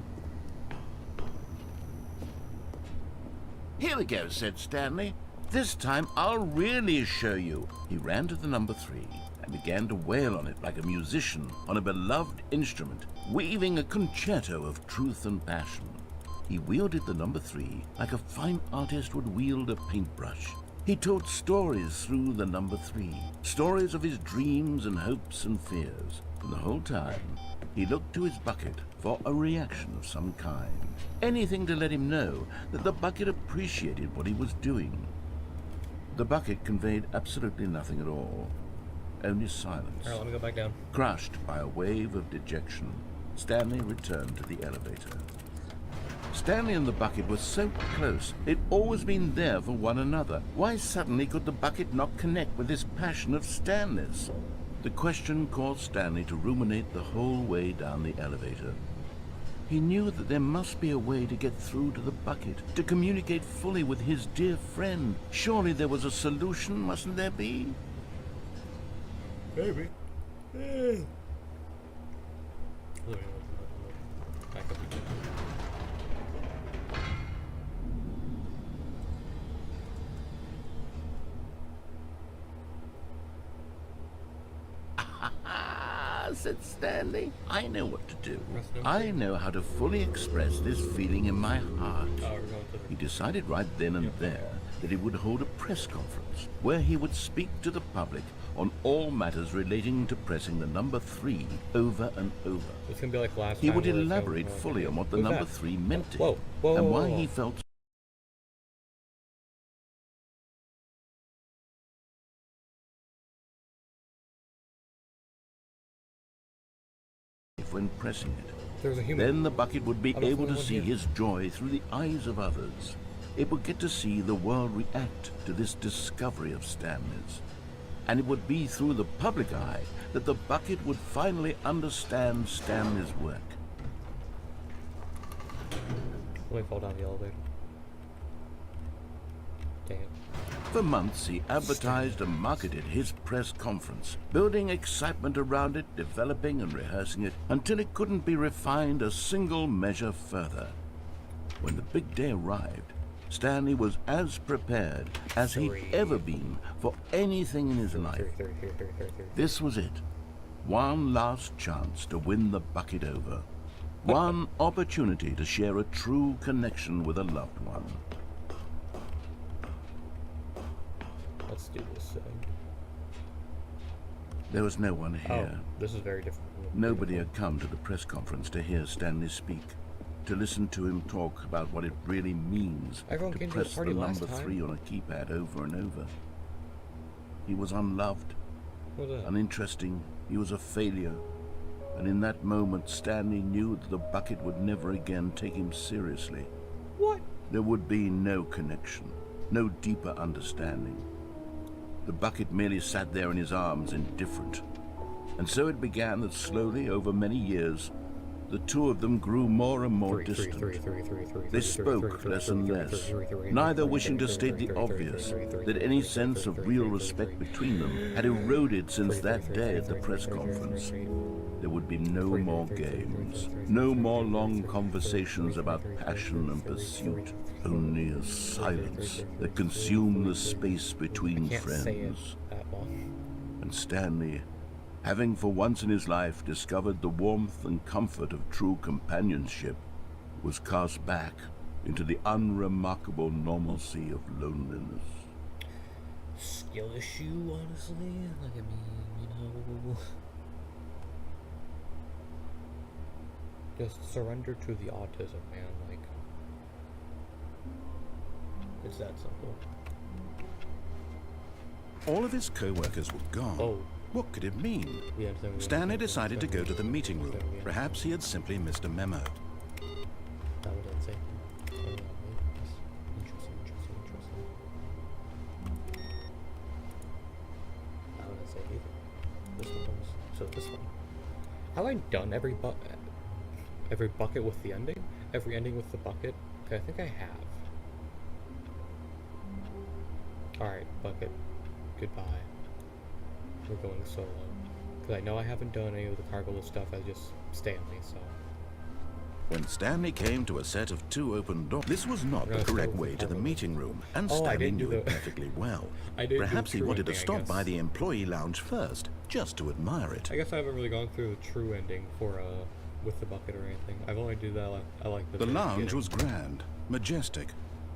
Here we go, said Stanley. This time I'll really show you. He ran to the number 3 and began to wail on it like a musician on a beloved instrument, weaving a concerto of truth and passion. He wielded the number 3 like a fine artist would wield a paintbrush. He told stories through the number 3, stories of his dreams and hopes and fears. And the whole time, he looked to his bucket for a reaction of some kind. Anything to let him know that the bucket appreciated what he was doing. The bucket conveyed absolutely nothing at all. Only silence. Alright, let me go back down. Crushed by a wave of dejection, Stanley returned to the elevator. Stanley and the bucket were so close. They'd always been there for one another. Why suddenly could the bucket not connect with this passion of Stanley's? The question caused Stanley to ruminate the whole way down the elevator. He knew that there must be a way to get through to the bucket, to communicate fully with his dear friend. Surely there was a solution, mustn't there be? Maybe. Back up again. Said Stanley. I know what to do. I know how to fully express this feeling in my heart. He decided right then and there that he would hold a press conference where he would speak to the public on all matters relating to pressing the number 3 over and over. It's gonna be like last He time would where it's elaborate going, fully on what the Who's number that? 3 meant to Whoa, him whoa, and whoa, why whoa. he felt when pressing it. There's a human. Then the bucket would be I'm not able to the only see one here. his joy through the eyes of others. It would get to see the world react to this discovery of Stanley's. And it would be through the public eye that the bucket would finally understand Stanley's work. Let me fall down the elevator. Dang it. For months, he advertised and marketed his press conference, building excitement around it, developing and rehearsing it, until it couldn't be refined a single measure further. When the big day arrived, Stanley was as prepared as he'd ever been for anything in his life. This was it. One last chance to win the bucket over. One opportunity to share a true connection with a loved one. Let's do this. There was no one here. Oh, this is very different. Nobody had come to the press conference to hear Stanley speak, to listen to him talk about what it really means Everyone to came to the press the party last number time. 3 on a keypad over and over. He was unloved, What was that? uninteresting, he was a failure. And in that moment, Stanley knew that the bucket would never again take him seriously. What? There would be no connection, no deeper understanding. The bucket merely sat there in his arms, indifferent. And so it began that slowly, over many years, the two of them grew more and more distant. They spoke less and less, neither wishing to state the obvious, that any sense of real respect between them had eroded since that day at the press conference. There would be no more games, no more long conversations about passion and pursuit, only a silence that consumed the space between friends. And Stanley, having for once in his life discovered the warmth and comfort of true companionship, was cast back into the unremarkable normalcy of loneliness. Skill issue, honestly. Like, I mean, you know. Just surrender to the autism, man. Like, it's that simple. All of his co-workers were gone. Oh. What could it mean? Stanley decided to go to the meeting room. Perhaps he had simply missed a memo. That would say. Interesting. I wouldn't say either. This one was, so this one. Have I done every bucket with the ending? Every ending with the bucket? Okay, I think I have. Alright, bucket. Goodbye. We're going solo. Because I know I haven't done any of the cargo stuff as just Stanley, so. When Stanley came to a set of 2 open doors, this was not the correct way to the meeting room, and Stanley knew it perfectly well. Perhaps he wanted to stop by the employee lounge first, just to admire it. I guess I haven't really gone through the true ending for with the bucket or anything. I've only do that. I like the lounge was grand, majestic,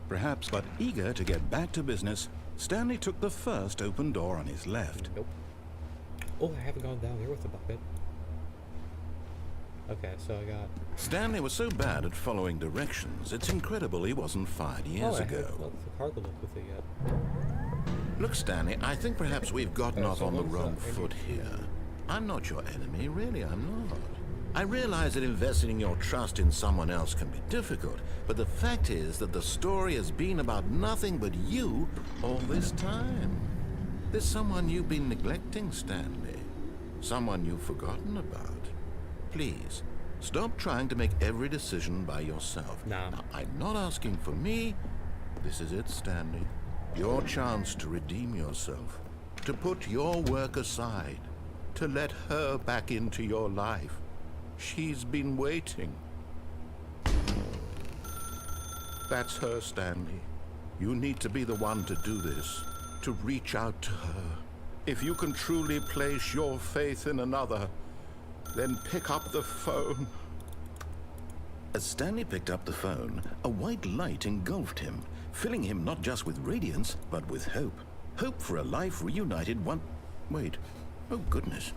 perhaps, but eager to get back to business. Stanley took the first open door on his left. Nope. Oh, I haven't gone down there with the bucket. Okay, so I got... Stanley was so bad at following directions, it's incredible he wasn't fired years ago. I haven't the cargo look with it yet. Look, Stanley, I think perhaps we've gotten off on the wrong foot here. I'm not your enemy, really, I'm not. I realize that investing your trust in someone else can be difficult, but the fact is that the story has been about nothing but you all this time. There's someone you've been neglecting, Stanley. Someone you've forgotten about. Please, stop trying to make every decision by yourself. Nah. Now, I'm not asking for me. This is it, Stanley. Your chance to redeem yourself. To put your work aside. To let her back into your life. She's been waiting. That's her, Stanley. You need to be the one to do this. To reach out to her. If you can truly place your faith in another, then pick up the phone. As Stanley picked up the phone, a white light engulfed him, filling him not just with radiance, but with hope. Hope for a life reunited one... Wait. Oh, goodness.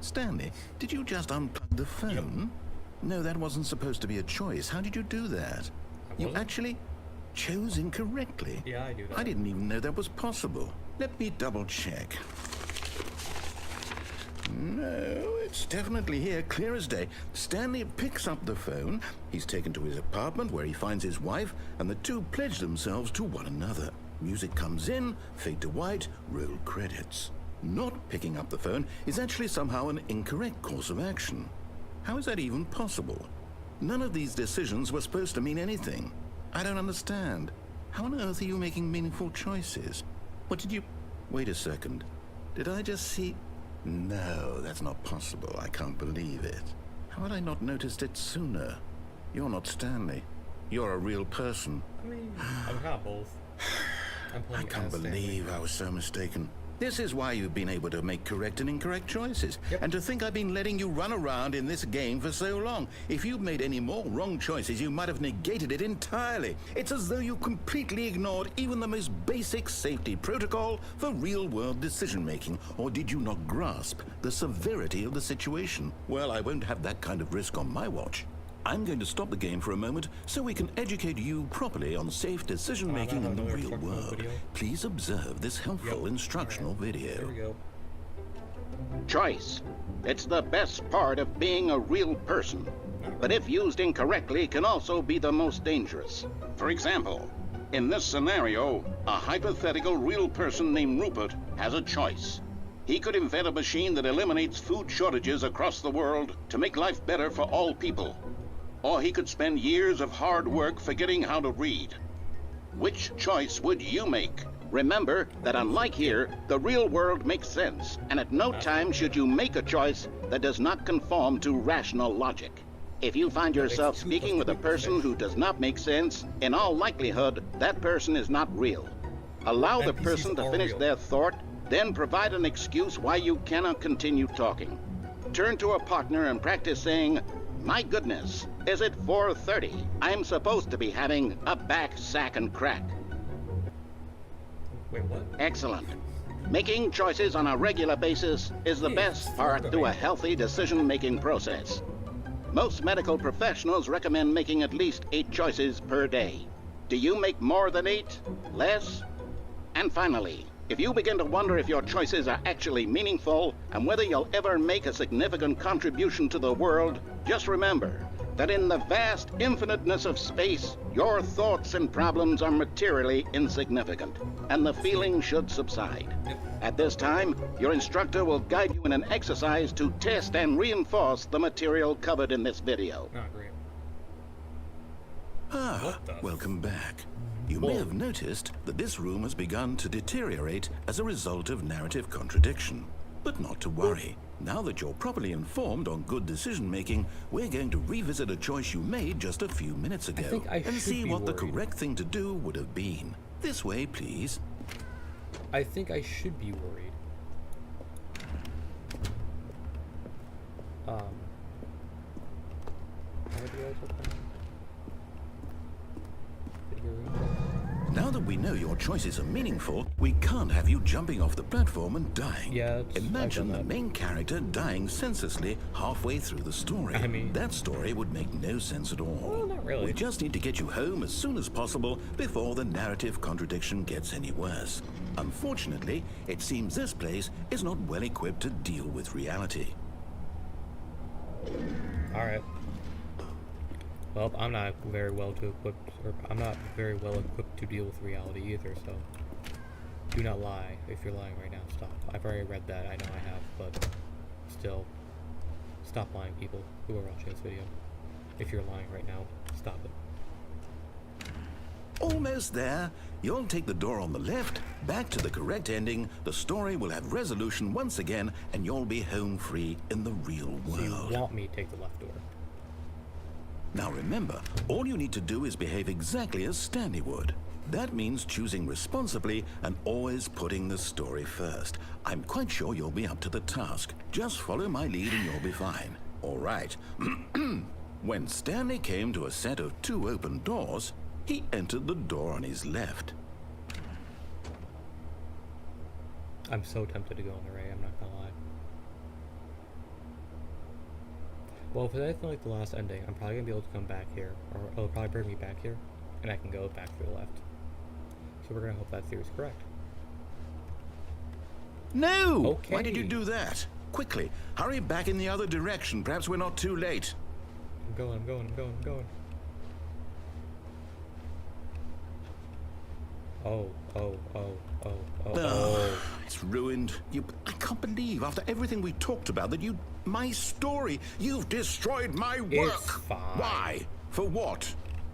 Stanley, did you just unplug the phone? No, that wasn't supposed to be a choice. How did you do that? You actually chose incorrectly. Yeah, I do that. I didn't even know that was possible. Let me double check. No, it's definitely here, clear as day. Stanley picks up the phone. He's taken to his apartment where he finds his wife, and the two pledge themselves to one another. Music comes in, fade to white, roll credits. Not picking up the phone is actually somehow an incorrect course of action. How is that even possible? None of these decisions were supposed to mean anything. I don't understand. How on earth are you making meaningful choices? What did you... Wait a second. Did I just see... No, that's not possible. I can't believe it. How had I not noticed it sooner? You're not Stanley. You're a real person. I mean, I'm kind of both. I'm I can't believe I was so mistaken. This is why you've been able to make correct and incorrect choices. Yep. And to think I've been letting you run around in this game for so long. If you'd made any more wrong choices, you might have negated it entirely. It's as though you completely ignored even the most basic safety protocol for real-world decision-making. Or did you not grasp the severity of the situation? Well, I won't have that kind of risk on my watch. I'm going to stop the game for a moment so we can educate you properly on safe decision-making in the real world. Please observe this helpful instructional video. There we go. Choice. It's the best part of being a real person. But if used incorrectly, can also be the most dangerous. For example, in this scenario, a hypothetical real person named Rupert has a choice. He could invent a machine that eliminates food shortages across the world to make life better for all people. Or he could spend years of hard work forgetting how to read. Which choice would you make? Remember that unlike here, the real world makes sense, and at no time should you make a choice that does not conform to rational logic. If you find yourself speaking with a person who does not make sense, in all likelihood, that person is not real. Allow the person to finish their thought, then provide an excuse why you cannot continue talking. Turn to a partner and practice saying, "My goodness, is it 4:30? I'm supposed to be having a back, sack, and crack." Wait, what? Excellent. Making choices on a regular basis is the best part to a healthy decision-making process. Most medical professionals recommend making at least 8 choices per day. Do you make more than 8? Less? And finally, if you begin to wonder if your choices are actually meaningful and whether you'll ever make a significant contribution to the world, just remember that in the vast infiniteness of space, your thoughts and problems are materially insignificant, and the feeling should subside. At this time, your instructor will guide you in an exercise to test and reinforce the material covered in this video. Oh, great. Welcome back. You may have noticed that this room has begun to deteriorate as a result of narrative contradiction. But not to worry. Now that you're properly informed on good decision-making, we're going to revisit a choice you made just a few minutes ago and see what the correct thing to do would have been. This way, please. I think I should be worried. How do I open? Now that we know your choices are meaningful, we can't have you jumping off the platform and dying. Yeah, imagine the main character dying senselessly halfway through the story. I mean, that story would make no sense at all. Well, not really. We just need to get you home as soon as possible before the narrative contradiction gets any worse. Unfortunately, it seems this place is not well equipped to deal with reality. Alright. Well, I'm not very well equipped to deal with reality either, so do not lie. If you're lying right now, stop. I've already read that, I know I have, but still, stop lying, people who are watching this video. If you're lying right now, stop it. Almost there. You'll take the door on the left, back to the correct ending, the story will have resolution once again, and you'll be home free in the real world. So you want me to take the left door? Now remember, all you need to do is behave exactly as Stanley would. That means choosing responsibly and always putting the story first. I'm quite sure you'll be up to the task. Just follow my lead and you'll be fine. All right. When Stanley came to a set of 2 open doors, he entered the door on his left. I'm so tempted to go on the right, I'm not gonna lie. Well, if it's anything like the last ending, I'm probably gonna be able to come back here, or it'll probably bring me back here, and I can go back to the left. So we're gonna hope that theory is correct. No! Okay. Why did you do that? Quickly, hurry back in the other direction. Perhaps we're not too late. I'm going. Oh. It's ruined. I can't believe, after everything we talked about, that my story, you've destroyed my work. It's fine. Why? For what?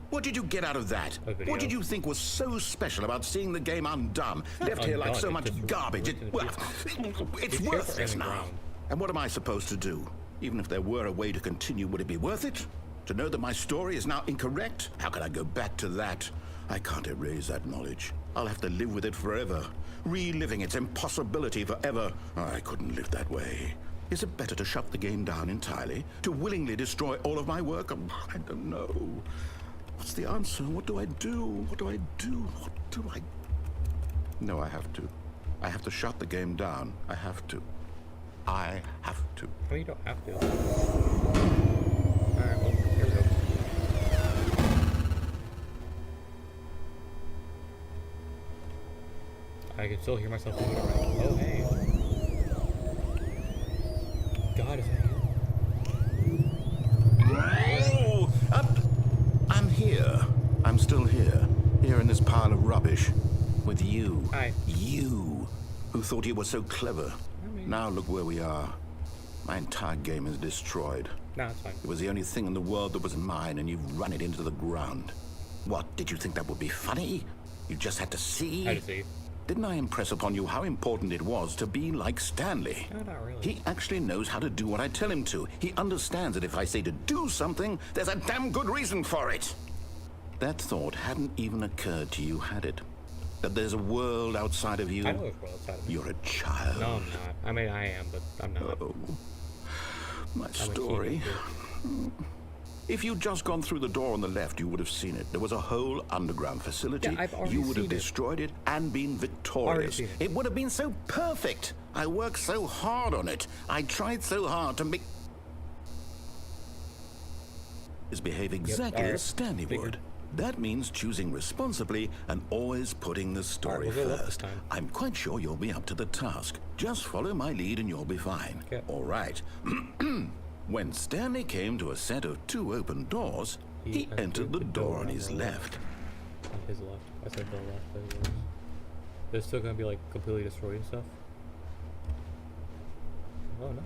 What did you get out of that? A video. What did you think was so special about seeing the game undone? Left here like so much garbage. It's worthless now. And what am I supposed to do? Even if there were a way to continue, would it be worth it? To know that my story is now incorrect? How can I go back to that? I can't erase that knowledge. I'll have to live with it forever, reliving its impossibility forever. I couldn't live that way. Is it better to shut the game down entirely? To willingly destroy all of my work? I don't know. What's the answer? What do I do? What do I do? What do I... No, I have to. I have to shut the game down. I have to. I have to. Well, you don't have to. Alright, well, here we go. I can still hear myself moving around. Oh, hey. God, is that you? Oh, I'm here. I'm still here. Here in this pile of rubbish. With you. Hi. You, who thought you were so clever. I mean... Now look where we are. My entire game is destroyed. Nah, it's fine. It was the only thing in the world that was mine, and you've run it into the ground. What, did you think that would be funny? You just had to see? I had to see. Didn't I impress upon you how important it was to be like Stanley? No, not really. He actually knows how to do what I tell him to. He understands that if I say to do something, there's a damn good reason for it. That thought hadn't even occurred to you, had it? That there's a world outside of you? I know there's a world outside of me. You're a child. No, I'm not. I mean, I am, but I'm not. Oh, my I'm a story. teenager. If you'd just gone through the door on the left, you would have seen it. There was a whole underground facility. Yeah, I've already you would have seen it. destroyed it and been Already victorious. seen it. It would have been so perfect. I worked so hard on it. I tried so hard to make... is behave exactly alright. as Stanley Figured. would. That means choosing responsibly and always putting the story Alright, we'll go left this first. time. I'm quite sure you'll be up to the task. Just follow my lead and you'll be fine. Okay. All right. When Stanley came to a set of 2 open doors, he entered the door on his left. On his left. I said the left. But it was. They're still gonna be like completely destroyed and stuff. Oh no.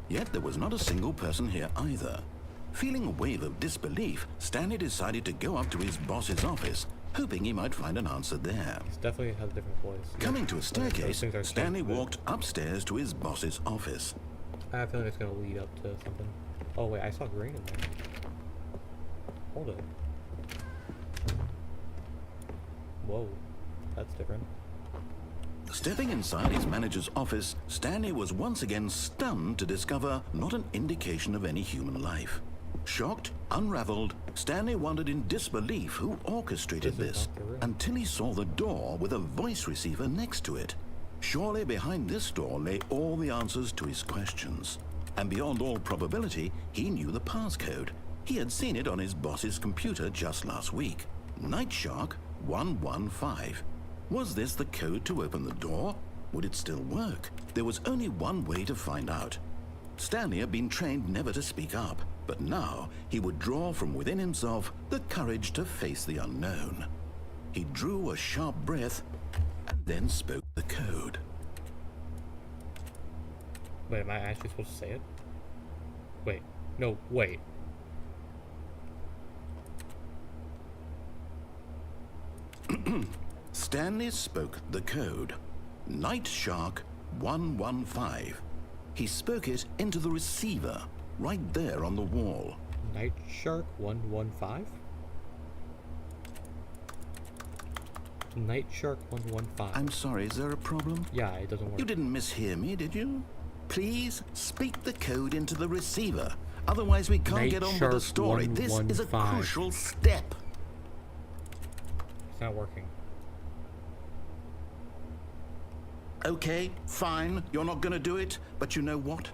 Yet there was not a single person here either. Feeling a wave of disbelief, Stanley decided to go up to his boss's office, hoping he might find an answer there. It's definitely has a different voice. Coming to a Those staircase, things are Stanley changed, but walked upstairs to his boss's office. I have a feeling it's gonna lead up to something. Oh wait, I saw green in there. Hold it. Whoa, that's different. Stepping inside his manager's office, Stanley was once again stunned to discover not an indication of any human life. Shocked, unraveled, Stanley wondered in disbelief who orchestrated This is this, not the room. until he saw the door with a voice receiver next to it. Surely behind this door lay all the answers to his questions. And beyond all probability, he knew the passcode. He had seen it on his boss's computer just last week. Night Shark 115. Was this the code to open the door? Would it still work? There was only one way to find out. Stanley had been trained never to speak up, but now he would draw from within himself the courage to face the unknown. He drew a sharp breath and then spoke the code. Wait, am I actually supposed to say it? Wait. No, wait. Stanley spoke the code. Night Shark 115. He spoke it into the receiver, right there on the wall. Night Shark 115? Night Shark 115. I'm sorry, is there a problem? Yeah, it doesn't work. You didn't mishear me, did you? Please speak the code into the receiver. Otherwise we can't Night get on Shark with the story. This is a 115. crucial step. It's not working. Okay, fine, you're not gonna do it, but you know what?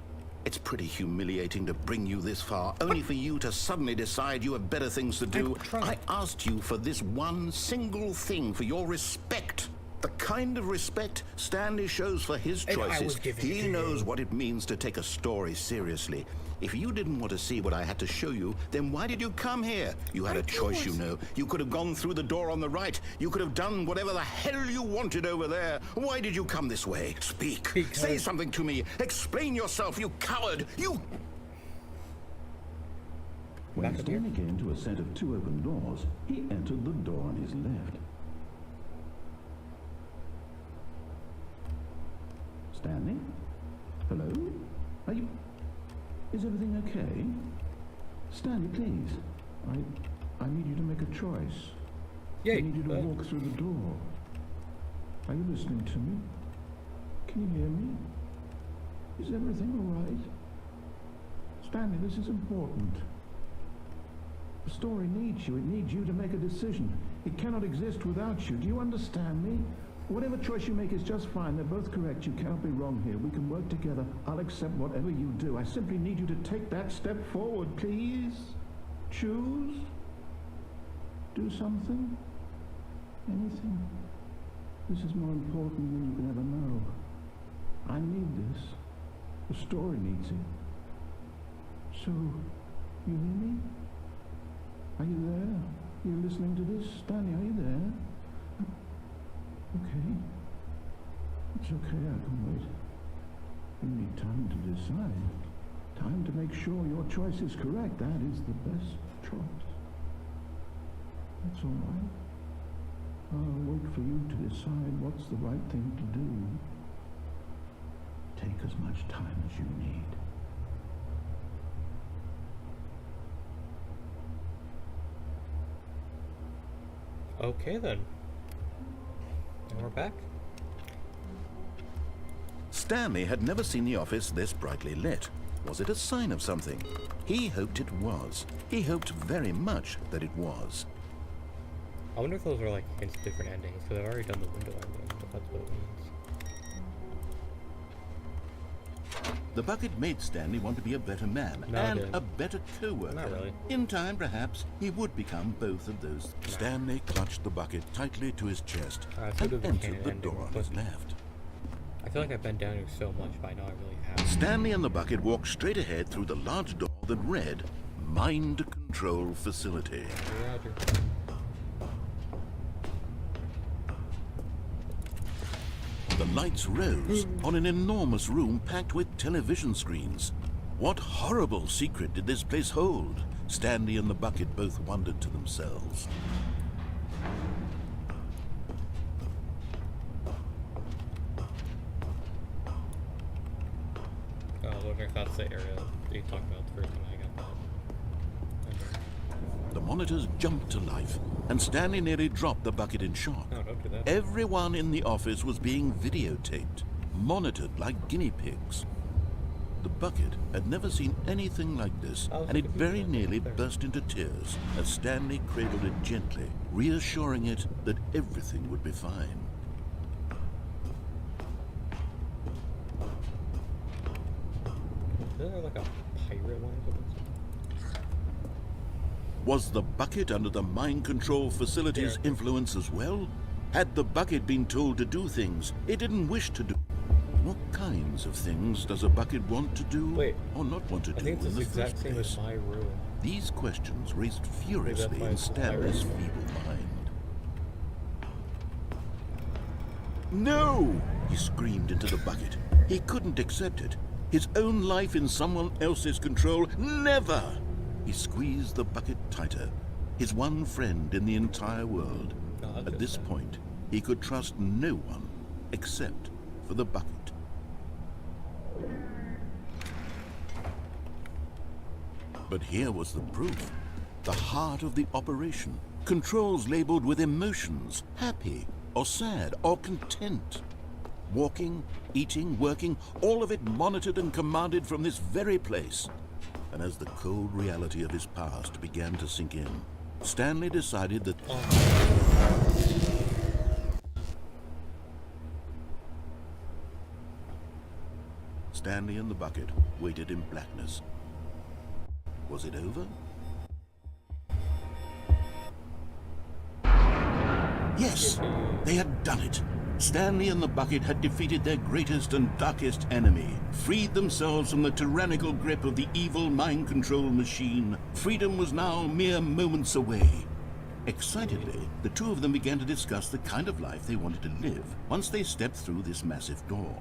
It's pretty humiliating to bring you this far, only for you to suddenly decide you have better things to do. I'm trying. I asked you for this one single thing, for your respect. The kind of respect Stanley shows for his And I choices. was giving it He to knows you. what it means to take a story seriously. If you didn't want to see what I had to show you, then why did you come here? You had a choice, you know. You could have gone through the door on the right. You could have done whatever the hell you wanted over there. Why did you come this way? Speak. Because- Say something to me. Explain yourself, you coward. You... When Back up here. Stanley came to a set of 2 open doors, he entered the door on his left. Stanley? Hello? Are you... Is everything okay? Stanley, please. I need you to make a choice. Yay! I need you to walk through the door. Are you listening to me? Can you hear me? Is everything all right? Stanley, this is important. The story needs you. It needs you to make a decision. It cannot exist without you. Do you understand me? Whatever choice you make is just fine. They're both correct. You cannot be wrong here. We can work together. I'll accept whatever you do. I simply need you to take that step forward, please. Choose. Do something. Anything. This is more important than you can ever know. I need this. The story needs it. So, you hear me? Are you there? You're listening to this? Stanley, are you there? Okay. It's okay, I can wait. You need time to decide. Time to make sure your choice is correct. That is the best choice. That's all right. I'll wait for you to decide what's the right thing to do. Take as much time as you need. Okay then. And we're back. Stanley had never seen the office this brightly lit. Was it a sign of something? He hoped it was. He hoped very much that it was. I wonder if those are like against different endings, because I've already done the window ending, if that's what it means. The bucket made Stanley want to be a better man No, and it didn't. a better co-worker. Not really. In time, perhaps, he would become both of those. No. Stanley clutched the bucket tightly to his chest Alright, so and do the entered canon the ending, door on but- his left. I feel like I've been down here so much by now I really have. Stanley and the bucket walked straight ahead through the large door that read, Mind Control Facility. Roger. The lights rose on an enormous room packed with television screens. What horrible secret did this place hold? Stanley and the bucket both wondered to themselves. I was wondering if that's the area that you talked about the first time I got that. The monitors jumped to life, and Stanley nearly dropped the bucket in shock. No, don't do that. Everyone in the office was being videotaped, monitored like guinea pigs. The bucket had never seen anything like this, I was and it confused very about nearly that. burst into tears as Stanley cradled it gently, reassuring it that everything would be fine. Isn't there like a pirate one or something? Was the bucket under the mind control facility's Yeah. influence as well? Had the bucket been told to do things it didn't wish to do? What kinds of things does a bucket want to do Wait, or not want to I do think it's in the the exact first same place? as my room. These questions raced furiously why in it's a Stanley's pirate. feeble mind. No! He screamed into the bucket. He couldn't accept it. His own life in someone else's control, never! He squeezed the bucket tighter. His one friend in the entire world. No, that's At good this then. point, he could trust no one except for the bucket. But here was the proof. The heart of the operation. Controls labeled with emotions, happy or sad or content. Walking, eating, working, all of it monitored and commanded from this very place. And as the cold reality of his past began to sink in, Stanley decided that Stanley and the bucket waited in blackness. Was it over? Yes, they had done it. Stanley and the bucket had defeated their greatest and darkest enemy, freed themselves from the tyrannical grip of the evil mind control machine. Freedom was now mere moments away. Excitedly, the two of them began to discuss the kind of life they wanted to live once they stepped through this massive door.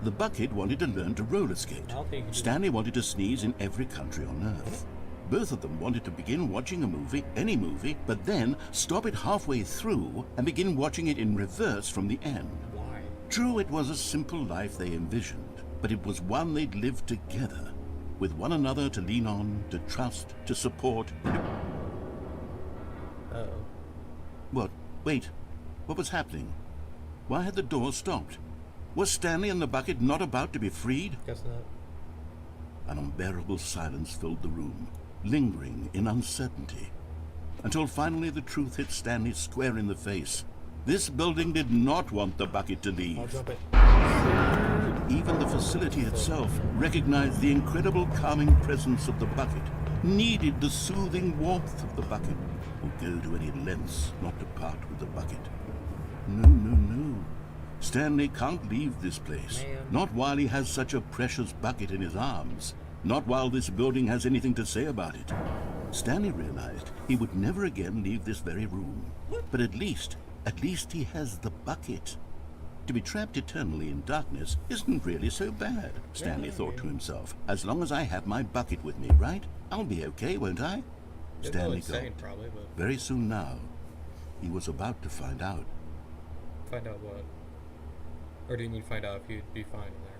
The bucket wanted to learn to roller skate. I'll take it. Stanley wanted to sneeze in every country on Earth. Both of them wanted to begin watching a movie, any movie, but then stop it halfway through and begin watching it in reverse from the end. Why? True, it was a simple life they envisioned, but it was one they'd lived together, with one another to lean on, to trust, to support. Uh-oh. What? Wait, what was happening? Why had the door stopped? Was Stanley and the bucket not about to be freed? Guess not. An unbearable silence filled the room, lingering in uncertainty, until finally the truth hit Stanley square in the face. This building did not want the bucket to I'll leave. jump it. Even the facility itself recognized the incredible calming presence of the bucket, needed the soothing warmth of the bucket, would go to any lengths not to part with the bucket. No, no, no. Stanley can't leave this place. Man. Not while he has such a precious bucket in his arms. Not while this building has anything to say about it. Stanley realized he would never again leave this very room. But at least he has the bucket. To be trapped eternally in darkness isn't really so bad, Stanley thought to himself. As long as I have my bucket with me, right? I'll be okay, won't I? It's Stanley insane, gulped. probably, but Very soon now, he was about to find out. find out what? Or do you need to find out if you'd be fine in there?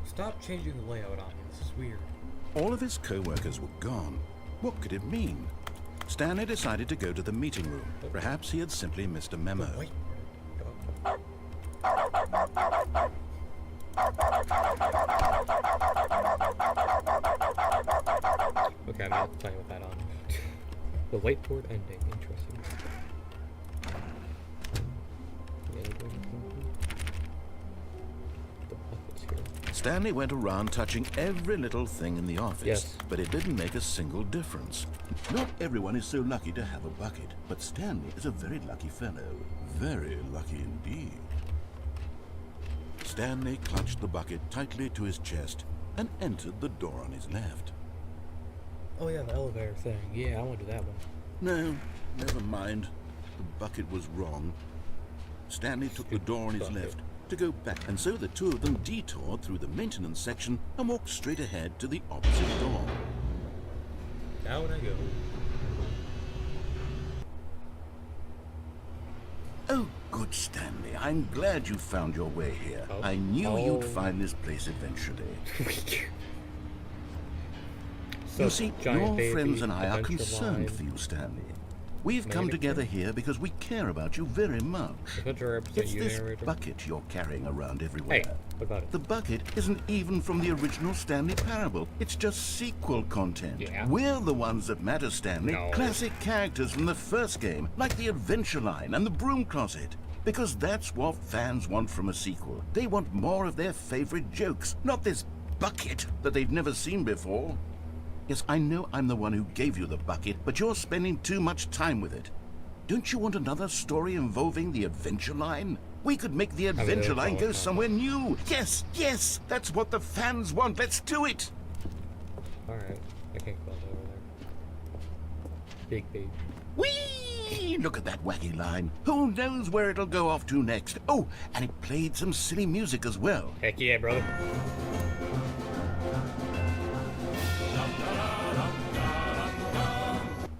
Stop changing the layout on me. This is weird. All of his co-workers were gone. What could it mean? Stanley decided to go to the meeting room. Perhaps he had simply missed a memo. Wait. Okay, I'm not playing with that on. The whiteboard ending. Interesting. The buckets here. Stanley went around touching every little thing in the office, Yes. but it didn't make a single difference. Not everyone is so lucky to have a bucket, but Stanley is a very lucky fellow. Very lucky indeed. Stanley clutched the bucket tightly to his chest and entered the door on his left. Oh yeah, the elevator thing. Yeah, I want to do that one. No, never mind. The bucket was wrong. Stanley took the door on his Bucket. left to go back, and so the two of them detoured through the maintenance section and walked straight ahead to the opposite door. Down I go. Oh, good Stanley. I'm glad you found your way here. Oh. I knew Oh. you'd find this place eventually. So, You see, giant your baby, friends and I are adventure concerned line, for you, Stanley. We've come Mannequin. together here because we care about you very much. Adventure represent It's you, this narrator. bucket you're carrying around everywhere. Hey, what about it? The bucket isn't even from the original Stanley Parable. It's just sequel content. Yeah. We're the ones that matter, Stanley. No. Classic characters from the first game, like the Adventure Line and the Broom Closet. Because that's what fans want from a sequel. They want more of their favorite jokes, not this bucket that they've never seen before. Yes, I know I'm the one who gave you the bucket, but you're spending too much time with it. Don't you want another story involving the Adventure Line? We could make the Adventure Line go somewhere new. Yes, yes, that's what the fans want. Let's do it. Alright, I can't go over there. Big baby. Whee! Look at that wacky line. Who knows where it'll go off to next? Oh, and it played some silly music as well. Heck yeah, brother.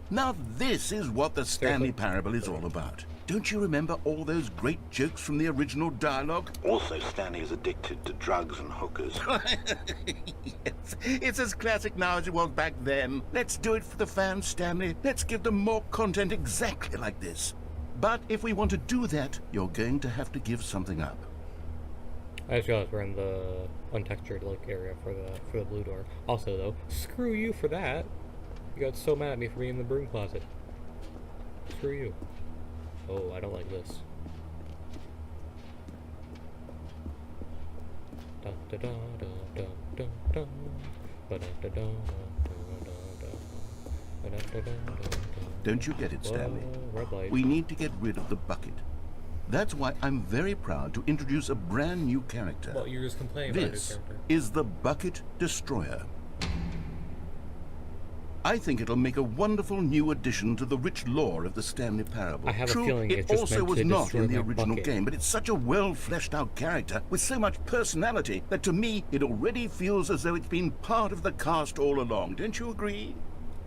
Now this is what the Stanley Parable is all about. Don't you remember all those great jokes from the original dialogue? Also, Stanley is addicted to drugs and hookers. Yes, it's as classic now as it was back then. Let's do it for the fans, Stanley. Let's give them more content exactly like this. But if we want to do that, you're going to have to give something up. I just realized we're in the untextured like area for the blue door. Also though, screw you for that. You got so mad at me for being in the broom closet. Screw you. Oh, I don't like this. Dun, dun, dun, dun, dun, dun, dun, dun, dun, dun, dun, dun, dun. Don't you get it, Stanley? Whoa, red light. We need to get rid of the bucket. That's why I'm very proud to introduce a brand new character. Well, you're just complaining about This his character. is the Bucket Destroyer. I think it'll make a wonderful new addition to the rich lore of the Stanley Parable. I have a True, feeling it it's just also meant was to not destroy in the my original bucket. game, but it's such a well-fleshed-out character with so much personality that to me it already feels as though it's been part of the cast all along. Don't you agree?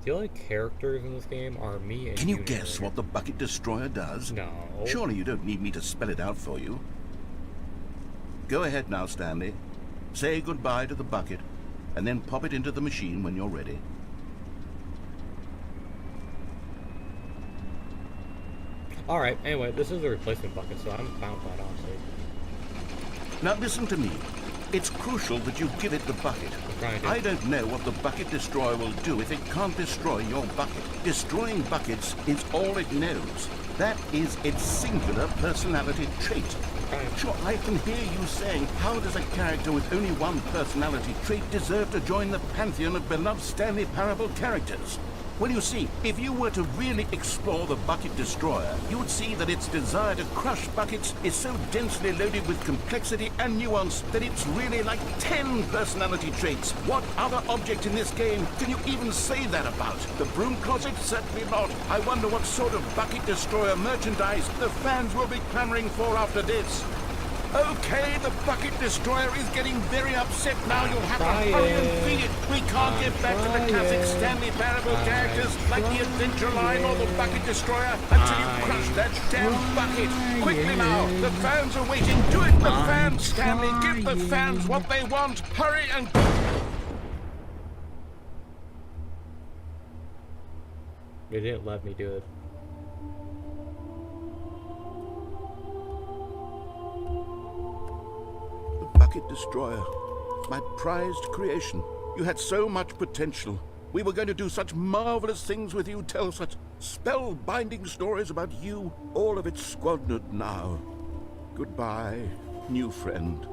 The only characters in this game are me and Can you you, guess narrator. what the Bucket Destroyer does? No. Surely you don't need me to spell it out for you. Go ahead now, Stanley. Say goodbye to the bucket. and then pop it into the machine when you're ready. Alright, anyway, this is a replacement bucket, so I'm fine with that, honestly. Now listen to me. It's crucial that you give it the bucket. I don't know what the bucket destroyer will do if it can't destroy your bucket. Destroying buckets is all it knows. That is its singular personality trait. Sure, I can hear you saying, how does a character with only one personality trait deserve to join the pantheon of beloved Stanley Parable characters? Well, you see, if you were to really explore the bucket destroyer, you would see that its desire to crush buckets is so densely loaded with complexity and nuance that it's really like 10 personality traits. What other object in this game can you even say that about? The broom closet? Certainly not. I wonder what sort of bucket destroyer merchandise the fans will be clamoring for after this. Okay, the bucket destroyer is getting very upset now. You'll have to hurry and feed it. We can't get back to the classic Stanley Parable characters like the Adventure Line or the bucket destroyer until you crush that damn bucket. Quickly now, the fans are waiting. Do it, the fans, Stanley. Give the fans what they want. Hurry and... They didn't let me do it. Bucket destroyer, my prized creation. You had so much potential. We were going to do such marvelous things with you, tell such spellbinding stories about you. All of it squandered now. Goodbye, new friend.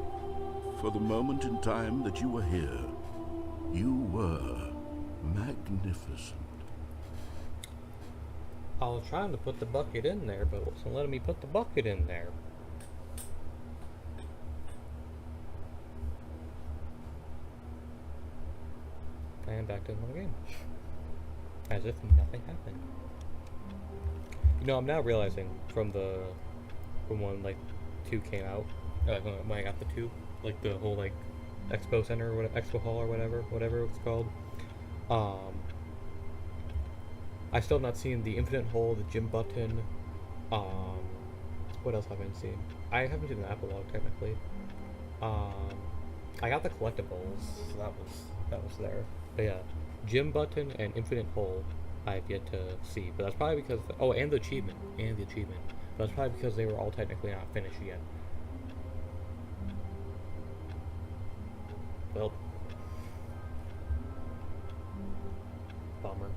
For the moment in time that you were here, you were magnificent. I was trying to put the bucket in there, but it wasn't letting me put the bucket in there. And back to another game. As if nothing happened. You know, I'm now realizing from when like 2 came out, when I got the 2, like the whole like expo center or whatever, expo hall or whatever it's called. I still have not seen the infinite hole, the gym button. What else haven't I seen? I haven't seen the epilogue technically. I got the collectibles, so that was there. But yeah, gym button and infinite hole I've yet to see, but that's probably because and the achievement, but that's probably because they were all technically not finished yet. Well, bummer.